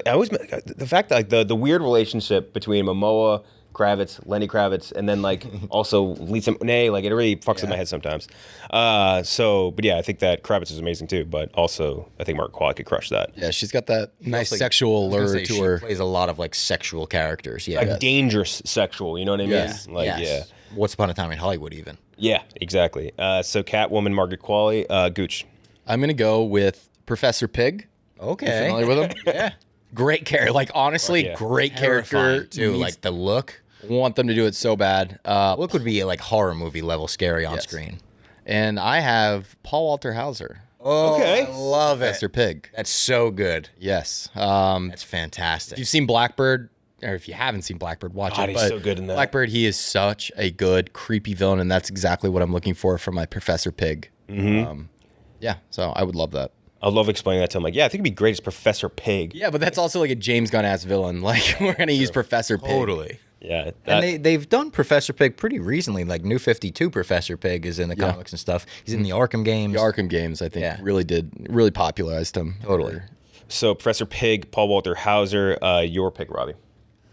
I always the fact that like the weird relationship between Momoa, Kravitz, Lenny Kravitz, and then like also Lisa Bonet, like it really fucks with my head sometimes. But yeah, I think that Kravitz is amazing too. But also, I think Mark Qualley could crush that. Yeah, she's got that nice sexual allure to her. She plays a lot of like sexual characters. Yeah, Like dangerous sexual. You know what I mean? Yes. Like yes. Once Upon a Time in Hollywood, even. Yeah, exactly. So Catwoman, Margaret Qualley, Gooch. I'm gonna go with Professor Pig. Okay. You familiar with him? Yeah. Great character. Like honestly, great character Terrifying, too. Needs- Like the look. want them to do it so bad. Look would be like horror movie level scary on screen. And I have Paul Walter Hauser, Oh, Okay. I love it. Professor Pig. That's so good. Yes. That's fantastic. If you've seen Blackbird, or if you haven't seen Blackbird, watch God, it. he's But so good in that. Blackbird, he is such a good, creepy villain, and that's exactly what I'm looking for from my Professor Pig. Yeah, so I would love that. I love explaining that to him. Like, yeah, I think it'd be great as Professor Pig. Yeah, but that's also like a James Gunn-ass villain. Like, we're going to use Professor Pig. Totally. Yeah. And they've done Professor Pig pretty recently. Like New 52 Professor Pig is in the comics and stuff. He's in the Arkham games. The Arkham games, I think, really popularized him. Totally. So Professor Pig, Paul Walter Hauser, your pick, Robbie.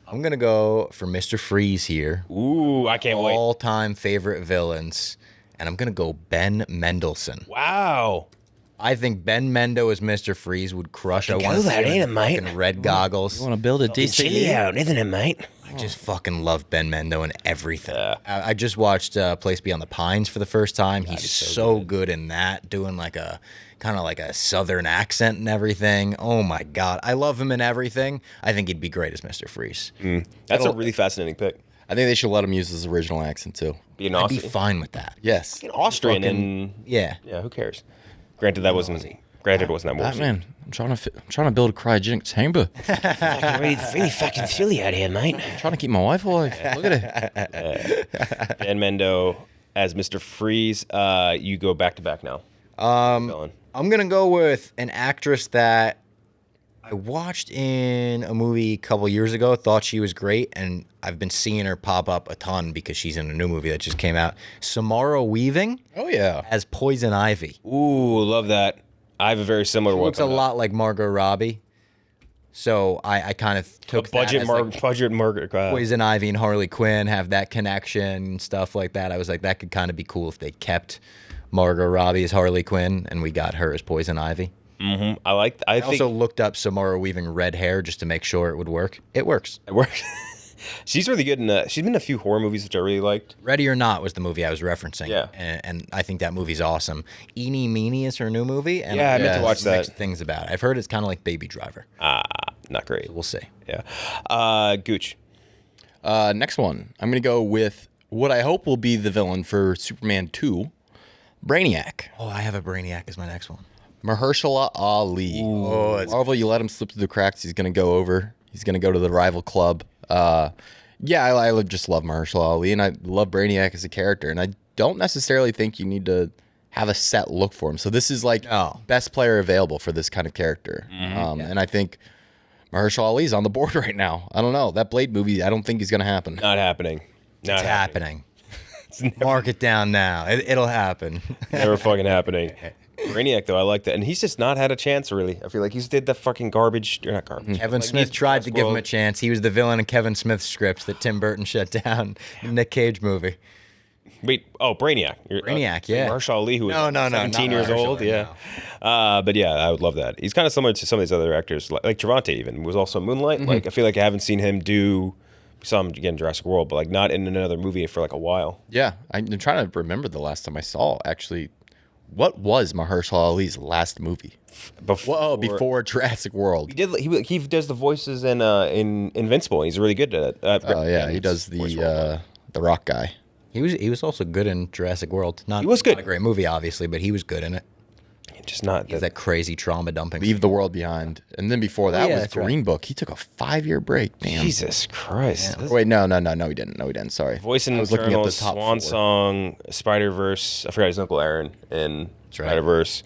I'm going to go for Mr. Freeze here. Ooh, I can't wait. All-time favorite villains. And I'm going to go Ben Mendelsohn. Wow. I think Ben Mendo as Mr. Freeze would crush. I want to that, ain't it, mate? red goggles. You want to build a DCU? out, isn't it, mate? I just fucking love Ben Mendo and everything. Yeah. I just watched Place Beyond the Pines for the first time. He's so good in that, doing like a kind of like a southern accent and everything. Oh my God. I love him in everything. I think he'd be great as Mr. Freeze. That's a really fascinating pick. I think they should let him use his original accent too. Be an I'd be Austrian. fine with that. Yes. An Austrian and Yeah. yeah, who cares? Granted, that wasn't. Granted, it wasn't that movie. Batman, I'm trying to build a cryogenic chamber. really fucking silly out here, mate. I'm trying to keep my wife alive. Look at it. Dan Mendo as Mr. Freeze. You go back to back now. Villain. I'm going to go with an actress that I watched in a movie a couple years ago, thought she was great, and I've been seeing her pop up a ton because she's in a new movie that just came out. Samara Weaving Oh yeah. as Poison Ivy. Ooh, love that. I have a very similar one. Looks a lot like Margot Robbie. So I kind of took budget Margaret. Poison Ivy and Harley Quinn have that connection and stuff like that. I was like, that could kind of be cool if they kept Margot Robbie as Harley Quinn and we got her as Poison Ivy. Mm-hmm. I think Also looked up Samara Weaving red hair just to make sure it would work. It works. it works. She's really good in. She's been in a few horror movies which I really liked. Ready or Not was the movie I was referencing. Yeah. And I think that movie's awesome. Eenie Meenie is her new movie. And Yeah, I meant to watch that. Mixed things about it. I've heard it's kind of like Baby Driver. Not great. We'll see. Yeah. Gooch. Next one. I'm gonna go with what I hope will be the villain for Superman 2, Brainiac. Oh, I have a Brainiac as my next one. Mahershala Ali. Oh, it's- Marvel, you let him slip through the cracks. He's gonna go over. He's gonna go to the rival club. Yeah, I just love Mahershala Ali, and I love Brainiac as a character. And I don't necessarily think you need to have a set look for him. So this is like best player available for this kind of character. And I think Mahershala Ali's on the board right now. I don't know. That Blade movie, I don't think is gonna happen. Not happening. It's happening. Mark it down now. It'll happen. Never fucking happening. Brainiac, though, I like that. And he's just not had a chance, really. I feel like he's did the fucking garbage. Or not garbage. Kevin Like, Smith he's tried to give him a Westworld. chance. He was the villain in Kevin Smith's script that Tim Burton shut down. The Nick Cage movie. Wait, Brainiac. Brainiac, yeah. Mahershala Ali, who was No, 17 not years old. Mahershala, Yeah. But yeah, I would love that. He's kind of similar to some of these other actors. Like Javante even was also Moonlight. Like, I feel like I haven't seen him do some, again, Jurassic World, but like not in another movie for like a while. Yeah, I'm trying to remember the last time I saw actually. What was Mahershala Ali's last movie? Before Jurassic World. He does the voices in Invincible, and he's really good at it. Oh yeah, he does the rock guy. He was also good in Jurassic World. He was good. Not a great movie, obviously, but he was good in it. Just not He has that crazy trauma dumping. Leave the World Behind, and then before that yeah, was that's right. Green Book. He took a 5-year break. Damn. Jesus Christ. Oh, wait, no, he didn't. No, he didn't. Sorry. Voice in I was looking at the Eternals, top Swan 4. Song, Spider-Verse. I forgot his Uncle Aaron in right. Spider-Verse.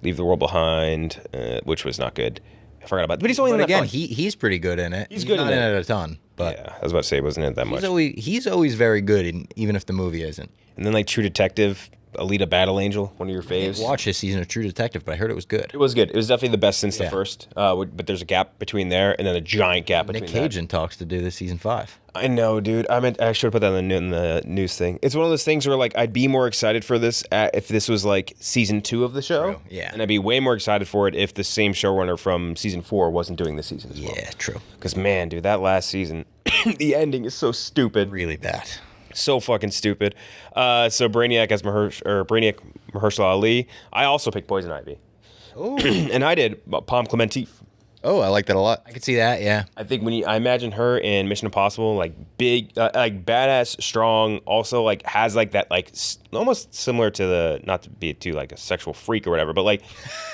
Leave the World Behind, which was not good. I forgot about it. But he's only But in that again, fun. he's pretty good in it. He's good not in in it. it a ton, but Yeah, I was about to say it wasn't in it that much. he's always very good, even if the movie isn't. And then like True Detective, Alita Battle Angel, one of your I didn't faves. watch this season of True Detective, but I heard it was good. It was good. It was definitely the best since the Yeah. first. But there's a gap between there and then a giant gap between Nick that. Cage in talks to do this season 5. I know, dude. I should have put that in the news thing. It's one of those things where like I'd be more excited for this if this was like season 2 of the show. True, yeah. And I'd be way more excited for it if the same showrunner from season 4 wasn't doing this season as well. Yeah, true. Because man, dude, that last season, the ending is so stupid. Really bad. So fucking stupid. So Brainiac as Mahershala Ali. I also picked Poison Ivy. Oh, And I did Palm Clementif. Oh, I like that a lot. I could see that. Yeah. I think I imagine her in Mission Impossible, like big, like badass, strong. Also, like has like that, like almost similar to the, not to be too like a sexual freak or whatever, but like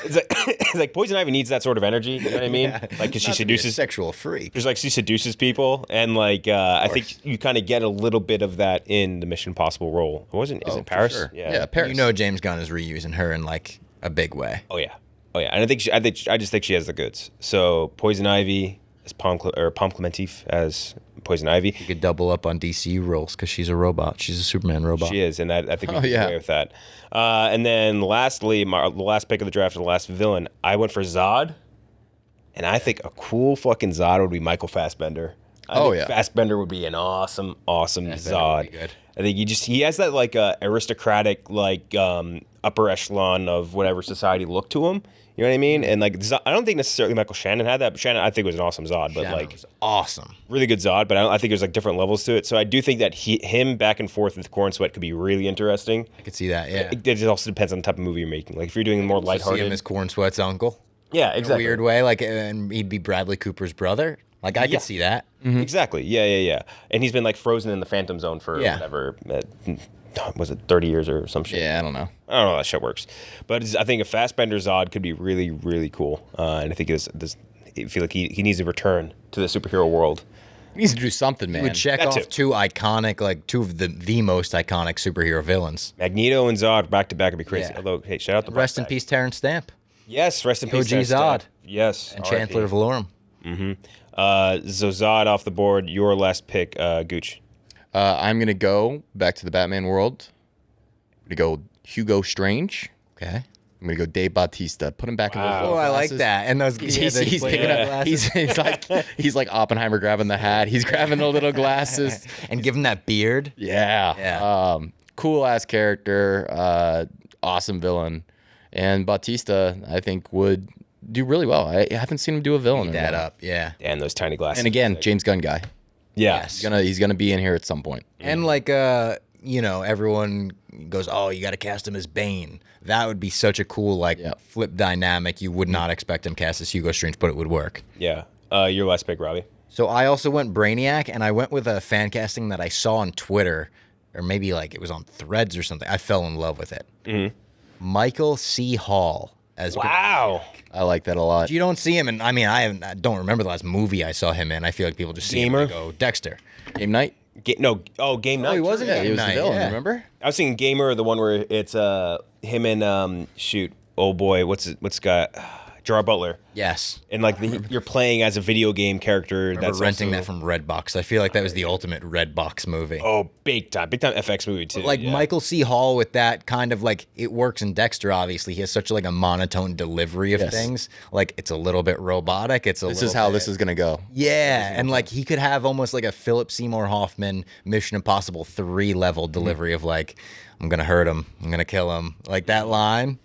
it's like Poison Ivy needs that sort of energy. You know what I mean? Like because she Not to be a seduces, sexual freak. just like she seduces people, and like I think you kind of get a little bit of that in the Mission Impossible role. Is it for Paris? sure. Yeah. Yeah, Paris. You know, James Gunn is reusing her in like a big way. Oh yeah. And I just think she has the goods. So Poison Ivy as Palm Clementif as Poison Ivy. You could double up on DCU roles because she's a robot. She's a Superman robot. She is, and I think we Oh, can yeah. get away with that. And then lastly, the last pick of the draft, the last villain, I went for Zod. And I think a cool fucking Zod would be Michael Fassbender. I think yeah. Fassbender would be an awesome Zod. would be good. I think he has that like aristocratic like upper echelon of whatever society look to him. You know what I mean? And like I don't think necessarily Michael Shannon had that, but Shannon I think was an awesome Zod, but Shannon like was awesome. really good Zod. But I think there's like different levels to it. So I do think that him back and forth with Corn Sweat could be really interesting. I could see that. Yeah. It just also depends on the type of movie you're making. Like if you're doing more See him lighthearted, as Corn Sweat's uncle. yeah, In a exactly. weird way, like, and he'd be Bradley Cooper's brother. Like, I Yeah. could see that. Exactly. Yeah. And he's been like frozen in the Phantom Zone for whatever. Was it 30 years or some shit? Yeah, I don't know. I don't know how that shit works. But I think a Fassbender Zod could be really, really cool. And I think I feel like he needs to return to the superhero world. He needs to do something, man. He would check off two iconic, like two of the most iconic superhero villains. Magneto and Zod back to back would be crazy. Yeah. Although, hey, shout out to Rest in peace, Terrence Stamp. Yes, rest in peace, OG Terrence Zod. Stamp. Yes. And Chancellor of Valorum. So Zod off the board. Your last pick, Gooch. I'm going to go back to the Batman world. I'm going to go Hugo Strange. Okay. I'm going to go Dave Bautista. Put him back in those little Oh, I like glasses. that. And those He's picking up. He's like Oppenheimer grabbing the hat. He's grabbing the little glasses and give him that beard. Yeah. Cool ass character. Awesome villain. And Bautista, I think, would do really well. I haven't seen him do a villain. That up, yeah. And those tiny glasses. And again, James Gunn guy. Yeah. Yes. He's gonna be in here at some point. And like everyone goes, "Oh, you got to cast him as Bane." That would be such a cool flip dynamic. You would not expect him cast as Hugo Strange, but it would work. Yeah. Your last pick, Robbie. So I also went Brainiac, and I went with a fan casting that I saw on Twitter, or maybe like it was on Threads or something. I fell in love with it. Michael C. Hall as Wow. I like that a lot. You don't see him, and I don't remember the last movie I saw him in. I feel like people just see him and go Dexter. Game Night. Game Night. Oh, he wasn't. Yeah, he was the Night, villain. yeah. Remember? I was thinking Gamer, the one where it's him and oh boy, what's the guy? Gerard Butler. Yes. And like you're playing as a video game character. That's renting that from Redbox. I feel like that was the ultimate Redbox movie. Oh, big time FX movie too. Like Michael C. Hall with that kind of like, it works in Dexter. Obviously, he has such like a monotone delivery of things. Like it's a little bit robotic. This is how this is gonna go. Yeah, and like he could have almost like a Philip Seymour Hoffman Mission Impossible 3 level delivery of like, I'm gonna hurt him, I'm gonna kill him, like that line.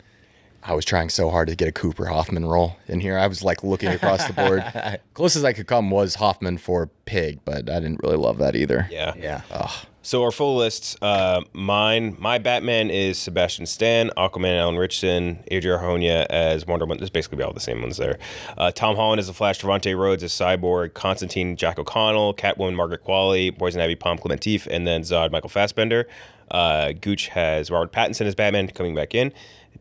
I was trying so hard to get a Cooper Hoffman role in here. I was like looking across the board. Closest I could come was Hoffman for Pig, but I didn't really love that either. Yeah. So our full lists, my Batman is Sebastian Stan, Aquaman Alan Richardson, Adria Arjona as Wonder Woman. There's basically all the same ones there. Tom Holland as the Flash, Trevante Rhodes as Cyborg, Constantine Jack O'Connell, Catwoman Margaret Qualley, Poison Ivy Palm Clementif, and then Zod Michael Fassbender. Gooch has Robert Pattinson as Batman coming back in.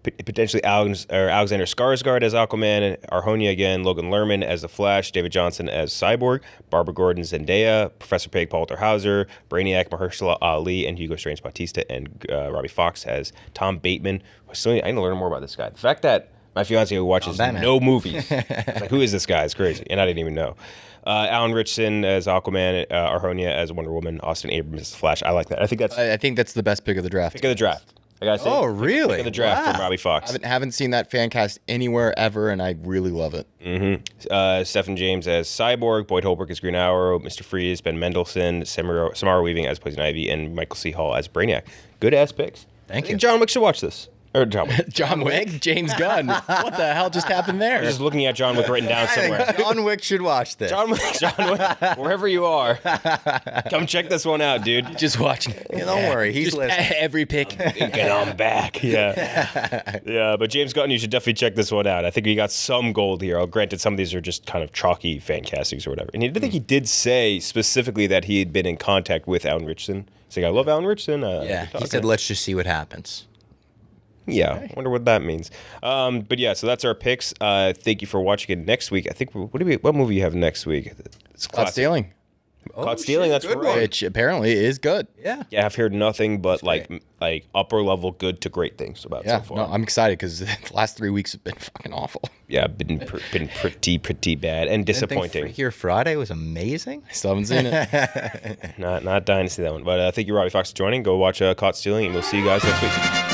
Potentially Alexander Skarsgård as Aquaman, Arjona again, Logan Lerman as the Flash, David Johnson as Cyborg, Barbara Gordon Zendaya, Professor Pig Paul Walter Hauser, Brainiac Mahershala Ali, and Hugo Strange Bautista, and Robbie Fox as Tom Bateman. I need to learn more about this guy. The fact that my fiance who watches no movies, like, who is this guy? It's crazy, and I didn't even know. Alan Richardson as Aquaman, Arjona as Wonder Woman, Austin Abrams as the Flash. I like that. I think that's the best pick of the draft. I gotta say, oh, really? Pick of the draft from Robbie Fox. I haven't seen that fan cast anywhere ever, and I really love it. Stephen James as Cyborg, Boyd Holbrook as Green Arrow, Mr. Freeze, Ben Mendelsohn, Samara Weaving as Poison Ivy, and Michael C. Hall as Brainiac. Good ass picks. Thank you. John Wick should watch this. Or John Wick. John Wick? James Gunn. What the hell just happened there? I was just looking at John Wick written down somewhere. John Wick should watch this. John Wick, wherever you are, come check this one out, dude. Just watching. Yeah, don't worry, he's listening. Every pick. Get on back. Yeah. But James Gunn, you should definitely check this one out. I think we got some gold here. Granted, some of these are just kind of chalky fan castings or whatever. And I think he did say specifically that he had been in contact with Alan Richardson. He's like, I love Alan Richardson. He said, let's just see what happens. Yeah, I wonder what that means. But yeah, so that's our picks. Thank you for watching it. Next week, I think, what movie you have next week? It's Caught Stealing. Caught Stealing, that's right. Which apparently is good. Yeah. Yeah, I've heard nothing but like upper level good to great things about so far. No, I'm excited because the last 3 weeks have been fucking awful. Yeah, been pretty bad and disappointing. Freakier Friday was amazing. I still haven't seen it. Not dying to see that one. But thank you, Robbie Fox, for joining. Go watch Caught Stealing, and we'll see you guys next week.